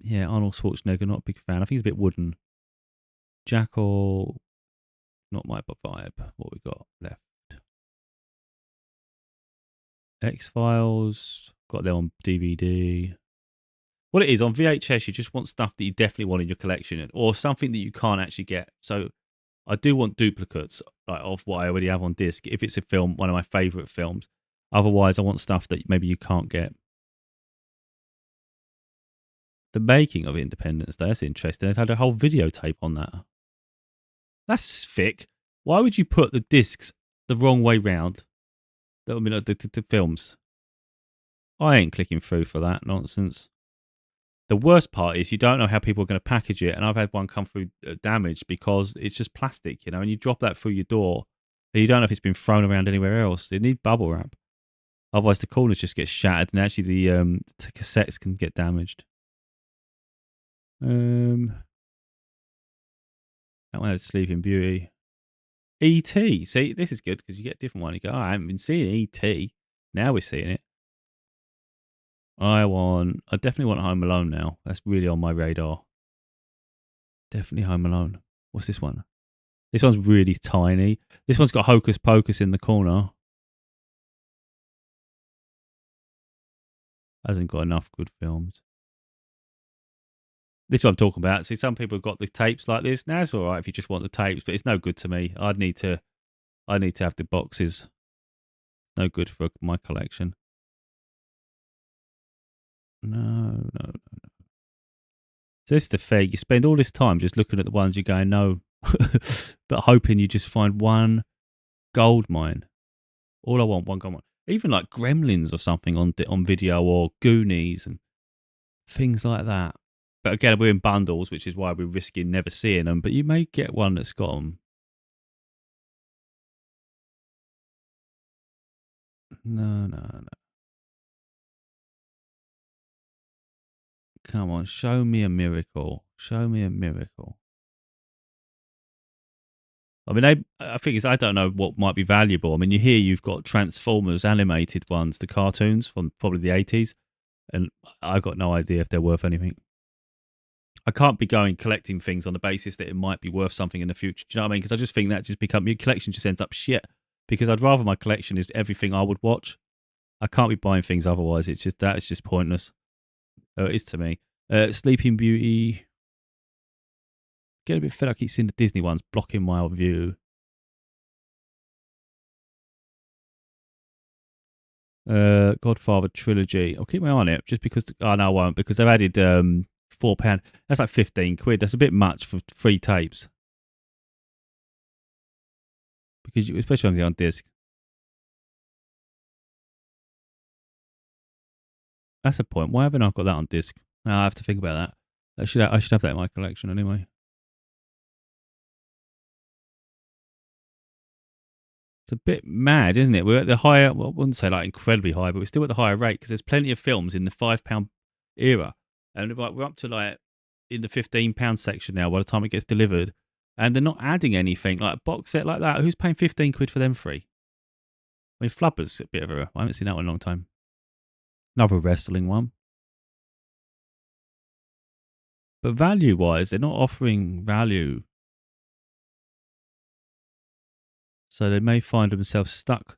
Yeah, Arnold Schwarzenegger, not a big fan. I think he's a bit wooden. Jackal, not my vibe. What we got left? X-Files, got them on DVD. What it is, on VHS, you just want stuff that you definitely want in your collection or something that you can't actually get. So I do want duplicates of what I already have on disc if it's a film, one of my favourite films. Otherwise, I want stuff that maybe you can't get. The making of Independence Day, that's interesting. It had a whole videotape on that. That's thick. Why would you put the discs the wrong way round? That would be like the films. I ain't clicking through for that nonsense. The worst part is you don't know how people are going to package it. And I've had one come through damaged because it's just plastic, and you drop that through your door and you don't know if it's been thrown around anywhere else. They need bubble wrap. Otherwise, the corners just get shattered and actually the cassettes can get damaged. That one had Sleeping Beauty. E.T. See, this is good because you get a different one. You go, I haven't been seeing E.T. Now we're seeing it. I definitely want Home Alone now. That's really on my radar. Definitely Home Alone. What's this one? This one's really tiny. This one's got Hocus Pocus in the corner. Hasn't got enough good films. This is what I'm talking about. See, some people have got the tapes like this. Now it's all right if you just want the tapes, but it's no good to me. I need to have the boxes. No good for my collection. No. So this is the thing. You spend all this time just looking at the ones you're going, no, but hoping you just find one gold mine. All I want, one gold mine. Even like Gremlins or something on video, or Goonies and things like that. But again, we're in bundles, which is why we're risking never seeing them. But you may get one that's got them. No. Come on, show me a miracle. Show me a miracle. I mean, I think I don't know what might be valuable. I mean, you hear you've got Transformers animated ones, the cartoons from probably the 80s, and I've got no idea if they're worth anything. I can't be going collecting things on the basis that it might be worth something in the future. Do you know what I mean? Because I just think that just your collection just ends up shit. Because I'd rather my collection is everything I would watch. I can't be buying things otherwise. It's just pointless. It is to me. Sleeping Beauty. Get a bit fed up. I keep seeing the Disney ones blocking my view. Godfather trilogy. I'll keep my eye on it just because. Oh no, I won't, because they've added £4. That's like 15 quid. That's a bit much for 3 tapes. Because especially when they on disc. That's a point. Why haven't I got that on disc? No, I have to think about that. I should have that in my collection anyway. It's a bit mad, isn't it? We're at the higher, well, I wouldn't say like incredibly high, but we're still at the higher rate because there's plenty of films in the £5 era. And like, we're up to like in the £15 section now by the time it gets delivered. And they're not adding anything like a box set like that. Who's paying 15 quid for them free? I mean, Flubber's a bit of a, I haven't seen that one in a long time. Another wrestling one. But value wise, they're not offering value. So they may find themselves stuck.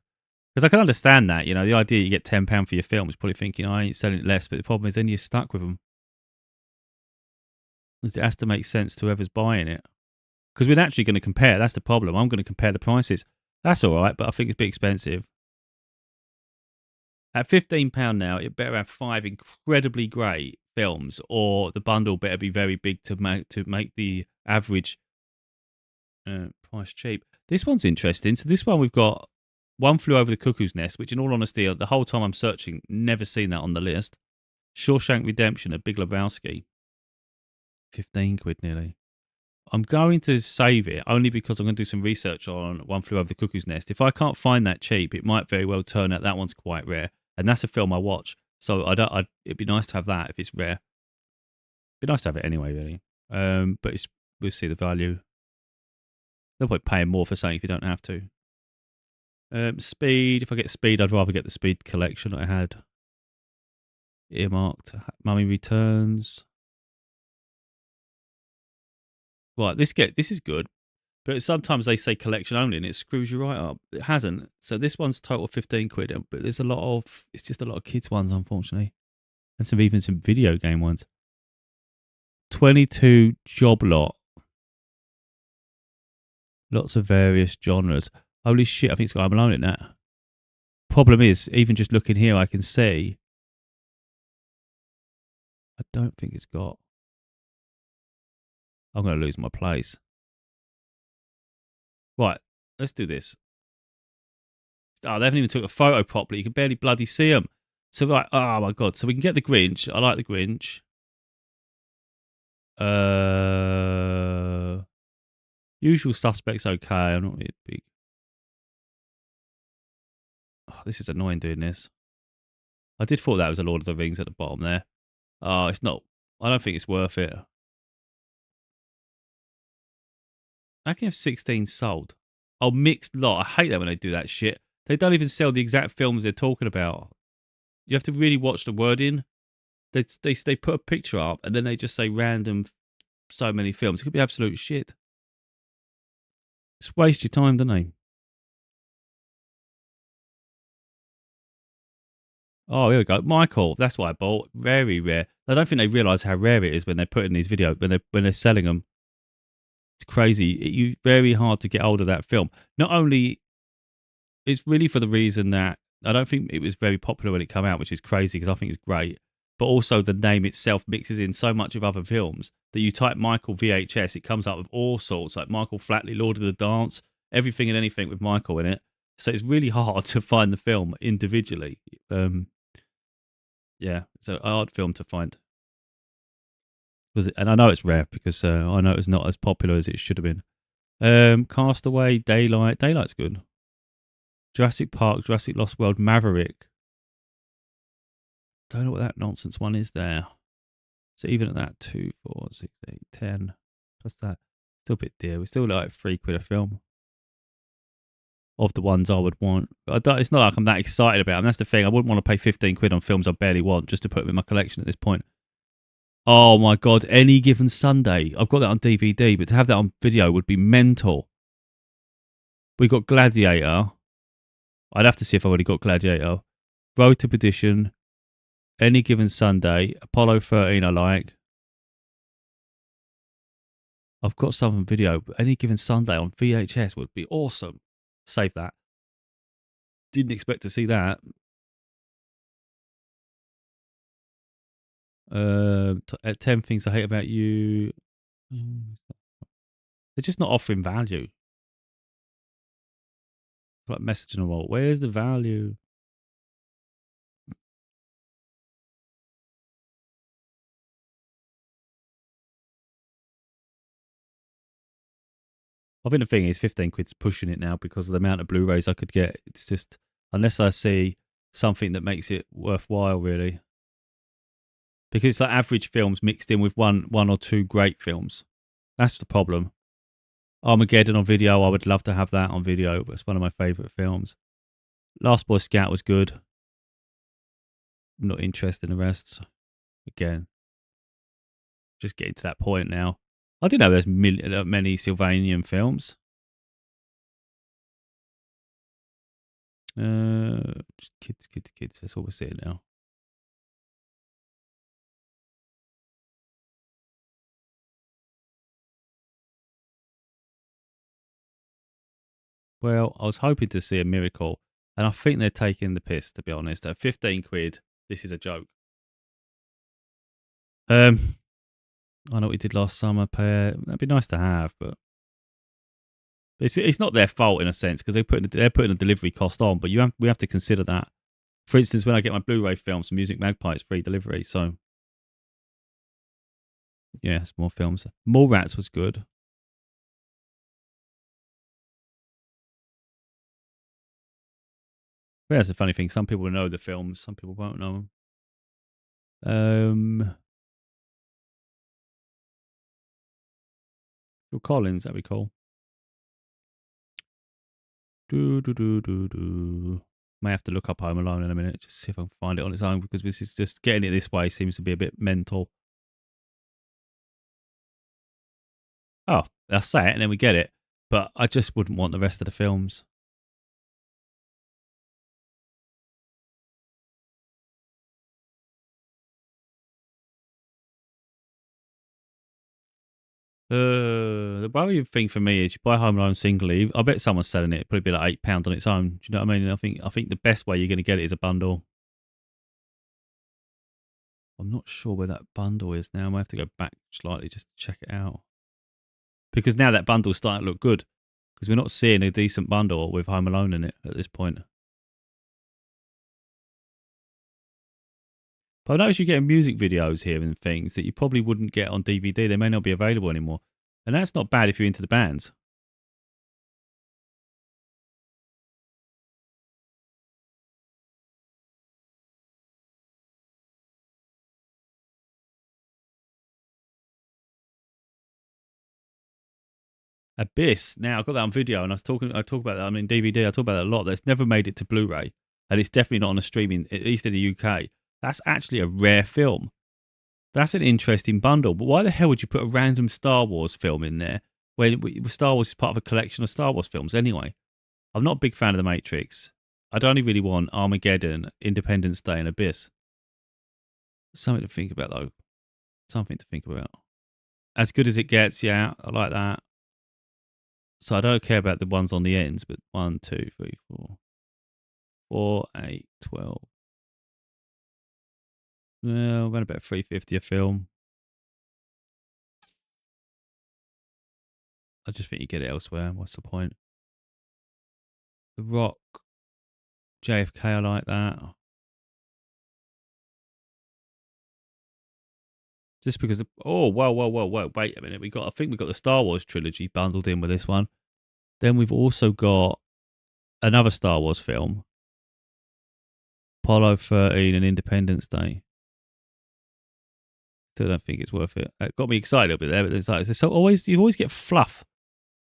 Because I can understand that, you know, the idea you get £10 for your film is probably thinking, I ain't selling it less. But the problem is then you're stuck with them. It has to make sense to whoever's buying it. Because we're actually going to compare. That's the problem. I'm going to compare the prices. That's all right, but I think it's a bit expensive. At £15 now, it better have 5 incredibly great films, or the bundle better be very big to make the average price cheap. This one's interesting. So this one we've got One Flew Over the Cuckoo's Nest, which in all honesty, the whole time I'm searching, never seen that on the list. Shawshank Redemption, A Big Lebowski. 15 quid nearly. I'm going to save it only because I'm going to do some research on One Flew Over the Cuckoo's Nest. If I can't find that cheap, it might very well turn out that one's quite rare. And that's a film I watch. So it'd be nice to have that if it's rare. It'd be nice to have it anyway, really. But we'll see the value. No point paying more for something if you don't have to. Speed. If I get Speed, I'd rather get the Speed collection I had earmarked. Mummy Returns. Right, this is good. But sometimes they say collection only and it screws you right up. It hasn't. So this one's total 15 quid. But there's it's just a lot of kids ones, unfortunately. And even some video game ones. 22 Job Lot. Lots of various genres. Holy shit, I think it's got Home Alone in that. Problem is, even just looking here, I can see. I don't think it's got. I'm going to lose my place. Right, let's do this. Oh, they haven't even took a photo properly. You can barely bloody see them. So, like, oh my God. So we can get the Grinch. I like the Grinch. Usual Suspects, okay. I'm not really big. Oh, this is annoying doing this. I did thought that was a Lord of the Rings at the bottom there. Oh, it's not. I don't think it's worth it. How can you have 16 sold? Oh, mixed lot. I hate that when they do that shit. They don't even sell the exact films they're talking about. You have to really watch the wording. They put a picture up and then they just say random so many films. It could be absolute shit. Just waste your time, don't they? Oh, here we go. Michael. That's what I bought. Very rare. I don't think they realise how rare it is when they put in these videos, when they're selling them. It's crazy. You very hard to get hold of that film. Not only, it's really for the reason that I don't think it was very popular when it came out, which is crazy because I think it's great. But also the name itself mixes in so much of other films that you type Michael VHS, it comes up with all sorts, like Michael Flatley, Lord of the Dance, everything and anything with Michael in it. So it's really hard to find the film individually. Yeah, it's a hard film to find. And I know it's rare because I know it's not as popular as it should have been. Castaway, Daylight. Daylight's good. Jurassic Park, Jurassic Lost World, Maverick. Don't know what that nonsense one is there. So even at that, 2, 4, 6, 8, 10, plus that, still a bit dear. We're still like £3 a film of the ones I would want. But it's not like I'm that excited about them. That's the thing. I wouldn't want to pay £15 on films I barely want just to put them in my collection at this point. Oh my God, Any Given Sunday. I've got that on DVD, but to have that on video would be mental. We got Gladiator. I'd have to see if I've already got Gladiator. Road to Perdition. Any Given Sunday. Apollo 13 I like. I've got some on video, but Any Given Sunday on VHS would be awesome. Save that. Didn't expect to see that. 10 Things I Hate About You. They're just not offering value. Like messaging them all. Where's the value? I think the thing is £15's pushing it now because of the amount of Blu-rays I could get. It's just, unless I see something that makes it worthwhile, really. Because it's like average films mixed in with one or two great films. That's the problem. Armageddon on video, I would love to have that on video. It's one of my favourite films. Last Boy Scout was good. I'm not interested in the rest. Again, just getting to that point now. I didn't know there's many Sylvanian films. Just kids. That's all we're seeing now. Well, I was hoping to see a miracle, and I think they're taking the piss, to be honest. At £15, this is a joke. I know what we did last summer, pair. That'd be nice to have, but it's not their fault in a sense because they're putting a delivery cost on. But we have to consider that. For instance, when I get my Blu-ray films from Music Magpie, it's free delivery. So yeah, it's more films. Mallrats was good. But that's the funny thing. Some people know the films, some people won't know them. Phil Collins, that'd be cool. May have to look up Home Alone in a minute, just see if I can find it on its own, because this is just getting it this way seems to be a bit mental. Oh, I'll say it and then we get it. But I just wouldn't want the rest of the films. The worrying thing for me is you buy Home Alone singly. I bet someone's selling it. It'd probably be like £8 on its own. Do you know what I mean? I think the best way you're going to get it is a bundle. I'm not sure where that bundle is now. I might have to go back slightly just to check it out. Because now that bundle's starting to look good. Because we're not seeing a decent bundle with Home Alone in it at this point. But I notice you're getting music videos here and things that you probably wouldn't get on DVD. They may not be available anymore. And that's not bad if you're into the bands. Abyss. Now, I got that on video and I talk about that. I mean, DVD, I talk about that a lot. That's never made it to Blu-ray. And it's definitely not on a streaming, at least in the UK. That's actually a rare film. That's an interesting bundle. But why the hell would you put a random Star Wars film in there when Star Wars is part of a collection of Star Wars films anyway? I'm not a big fan of The Matrix. I'd only really want Armageddon, Independence Day, and Abyss. Something to think about, though. Something to think about. As good as it gets, yeah, I like that. So I don't care about the ones on the ends, but 1, 2, 3, 4, 4, 8, 12. Well, around about 350 a film. I just think you get it elsewhere. What's the point? The Rock, JFK, I like that. Just because, whoa, wait a minute. I think we got the Star Wars trilogy bundled in with this one. Then we've also got another Star Wars film, Apollo 13 and Independence Day. Still don't think it's worth it. It got me excited a bit there, but you always get fluff.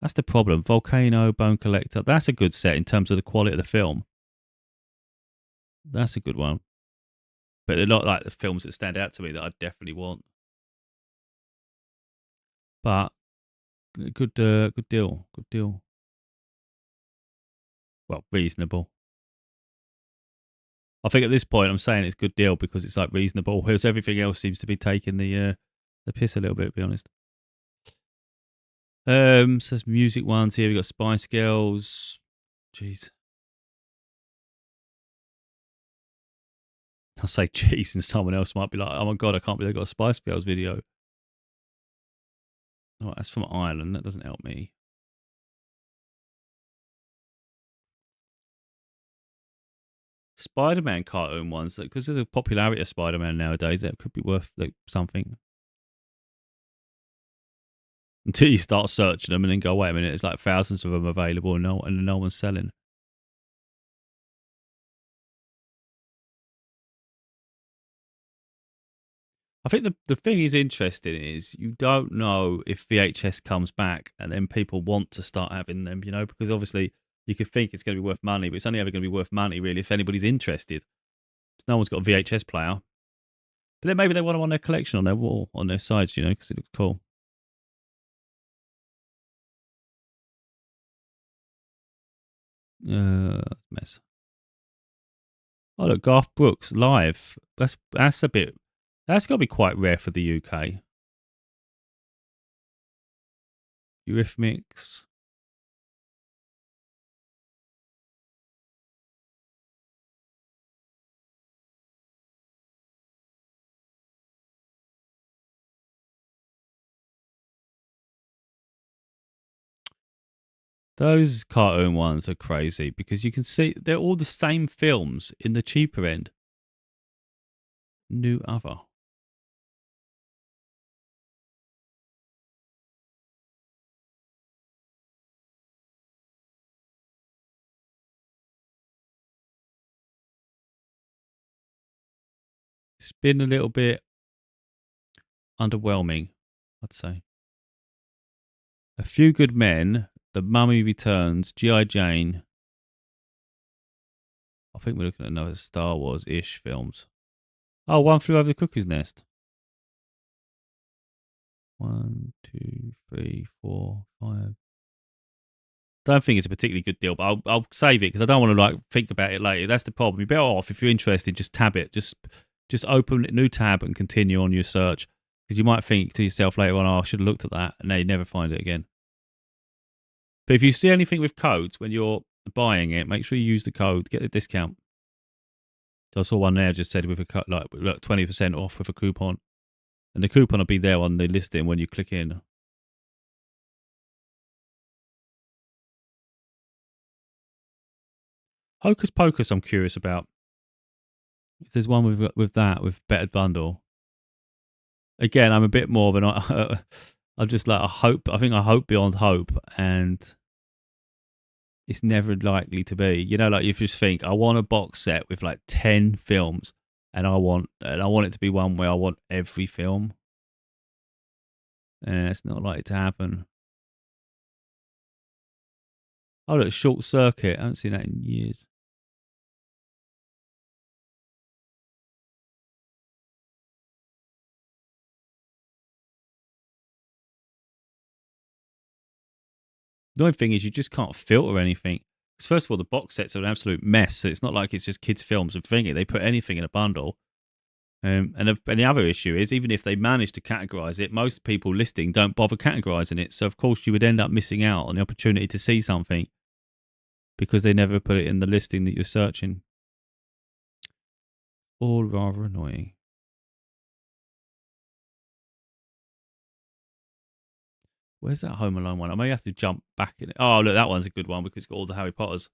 That's the problem. Volcano, Bone Collector. That's a good set in terms of the quality of the film. That's a good one. But they're not like the films that stand out to me that I definitely want. But good deal. Good deal. Well, reasonable. I think at this point I'm saying it's good deal because it's like reasonable, whereas everything else seems to be taking the piss a little bit, to be honest. So there's music ones here. We got Spice Girls. Jeez. I'll say jeez, and someone else might be like, oh my God, I can't believe they got a Spice Girls video. Oh, that's from Ireland. That doesn't help me. Spider-Man cartoon ones, because of the popularity of Spider-Man nowadays, that could be worth like something. Until you start searching them and then go, wait a minute, there's like thousands of them available and no one's selling. I think the thing is interesting is you don't know if VHS comes back and then people want to start having them, because obviously you could think it's going to be worth money, but it's only ever going to be worth money really if anybody's interested. No one's got a VHS player. But then maybe they want them on their collection on their wall, on their sides, because it looks cool. Mess. Oh look, Garth Brooks live. That's a bit. That's got to be quite rare for the UK. Eurythmics. Those cartoon ones are crazy because you can see they're all the same films in the cheaper end. New other. It's been a little bit underwhelming, I'd say. A Few Good Men, The Mummy Returns, G.I. Jane. I think we're looking at another Star Wars-ish films. Oh, One Flew Over the Cuckoo's Nest. 1, 2, 3, 4, 5. Don't think it's a particularly good deal, but I'll save it because I don't want to like think about it later. That's the problem. You're better off if you're interested, just tab it. Just open a new tab and continue on your search because you might think to yourself later on, oh, I should have looked at that, and then you never find it again. But if you see anything with codes when you're buying it, make sure you use the code, get the discount. So I saw one there just said with a cut like 20% off with a coupon, and the coupon will be there on the listing when you click in. Hocus Pocus, I'm curious about. If there's one with that with better bundle. Again, I'm a bit more of an. I'm just like I think I hope beyond hope, and it's never likely to be. Like you just think I want a box set with like 10 films, and I want it to be one where I want every film. It's not likely to happen. Oh look, Short Circuit. I haven't seen that in years. The only thing is you just can't filter anything. Because first of all, the box sets are an absolute mess. So it's not like it's just kids' films and thingy. They put anything in a bundle. And the other issue is, even if they manage to categorize it, most people listing don't bother categorizing it. So of course you would end up missing out on the opportunity to see something because they never put it in the listing that you're searching. All rather annoying. Where's that Home Alone one? I may have to jump back in it. Oh, look, that one's a good one because it's got all the Harry Potters.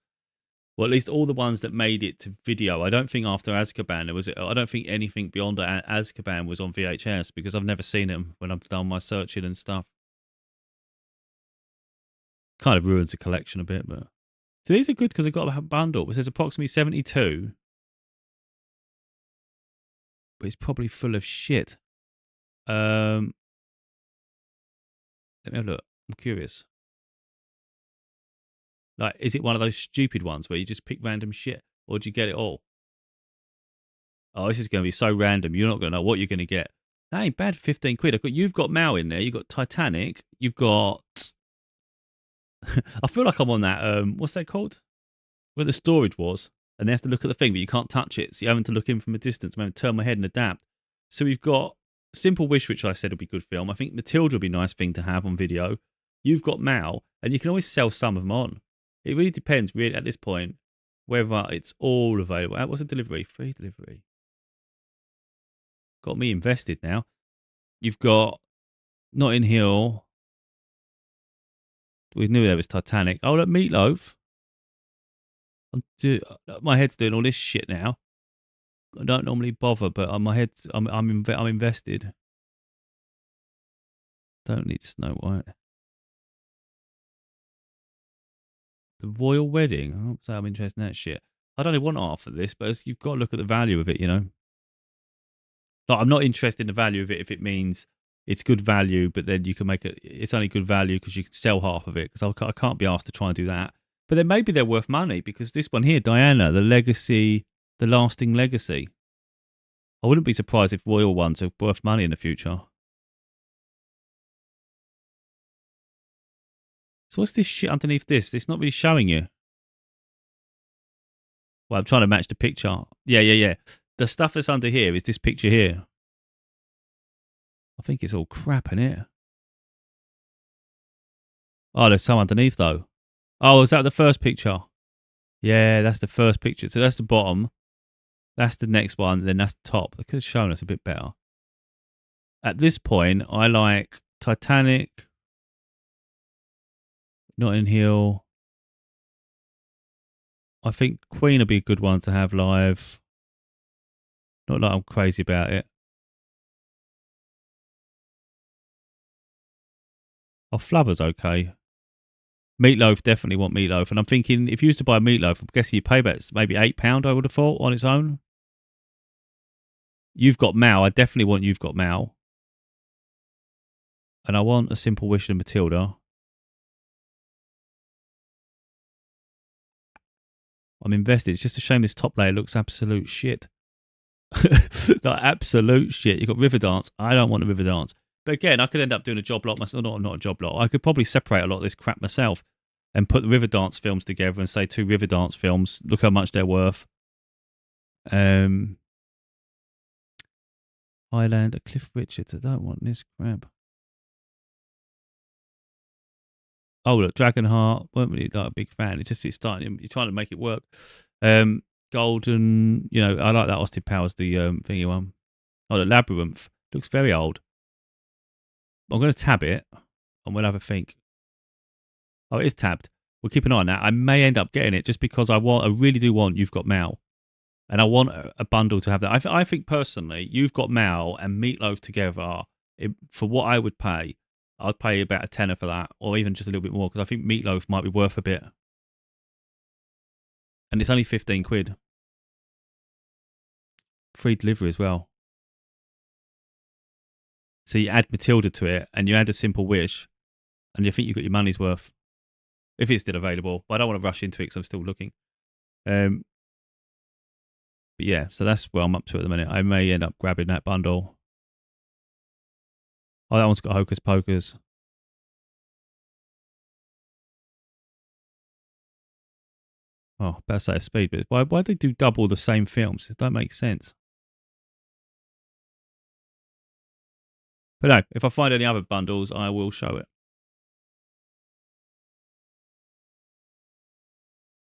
Well, at least all the ones that made it to video. I don't think after Azkaban there was. I don't think anything beyond Azkaban was on VHS because I've never seen them when I've done my searching and stuff. Kind of ruins the collection a bit, but so these are good because I've got a bundle. It says approximately 72, but it's probably full of shit. Let me have a look. I'm curious. Like, is it one of those stupid ones where you just pick random shit, or do you get it all? Oh, this is going to be so random. You're not going to know what you're going to get. That ain't bad. 15 quid. You've got Mal in there. You've got Titanic. You've got. I feel like I'm on that. What's that called? Where the storage was, and they have to look at the thing, but you can't touch it. So you're having to look in from a distance. I'm having to turn my head and adapt. So we've got Simple Wish, which I said would be good film. I think Matilda would be a nice thing to have on video. You've got Mal, and you can always sell some of them on. It really depends, really, at this point, whether it's all available. What's the delivery? Free delivery. Got me invested now. You've got Notting Hill. We knew there was Titanic. Oh, look, Meatloaf. My head's doing all this shit now. I don't normally bother, but on my head, I'm invested. Don't need Snow White. The Royal Wedding. I don't say I'm interested in that shit. I don't even want art for this, but you've got to look at the value of it, you know. Like, I'm not interested in the value of it if it means it's good value, but then you can make it. It's only good value because you can sell half of it. Because I can't be asked to try and do that. But then maybe they're worth money because this one here, Diana, the legacy, the lasting legacy. I wouldn't be surprised if royal ones are worth money in the future. So what's this shit underneath this? It's not really showing you. Well, I'm trying to match the picture. Yeah. The stuff that's under here is this picture here. I think it's all crap in it. Oh, there's some underneath though. Oh, is that the first picture? Yeah, that's the first picture. So that's the bottom. That's the next one. Then that's the top. They could have shown us a bit better. At this point, I like Titanic, Notting Hill. I think Queen would be a good one to have live. Not that I'm crazy about it. Oh, Flubber's okay. Meatloaf, definitely want Meatloaf. And I'm thinking, if you used to buy Meatloaf, I'm guessing you pay about maybe £8, I would have thought, on its own. You've Got Mal. I definitely want You've Got Mal. And I want A Simple Wish and Matilda. I'm invested. It's just a shame this top layer looks absolute shit. Like absolute shit. You've got Riverdance. I don't want a Riverdance. But again, I could end up doing a job lot myself. Not a job lot. I could probably separate a lot of this crap myself and put the Riverdance films together and say 2 Riverdance films. Look how much they're worth. Highlander, Cliff Richards. I don't want this crap. Oh, look, Dragonheart. Weren't really like a big fan. It's starting. You're trying to make it work. Golden. You know, I like that Austin Powers, the thingy one. Oh, the Labyrinth looks very old. I'm going to tab it, and we'll have a think. Oh, it is tabbed. We'll keep an eye on that. I may end up getting it just because I really do want You've Got Mal, and I want a bundle to have that. I think personally, You've Got Mal and Meatloaf together, for what I would pay, I'd pay about a tenner for that, or even just a little bit more, because I think Meatloaf might be worth a bit. And it's only 15 quid. Free delivery as well. So you add Matilda to it, and you add A Simple Wish, and you think you've got your money's worth. If it's still available. But I don't want to rush into it because I'm still looking. But yeah, so that's where I'm up to at the minute. I may end up grabbing that bundle. Oh, that one's got Hocus Pocus. Oh, better say a speed bit. Why do they do double the same films? It don't make sense. But no, if I find any other bundles, I will show it.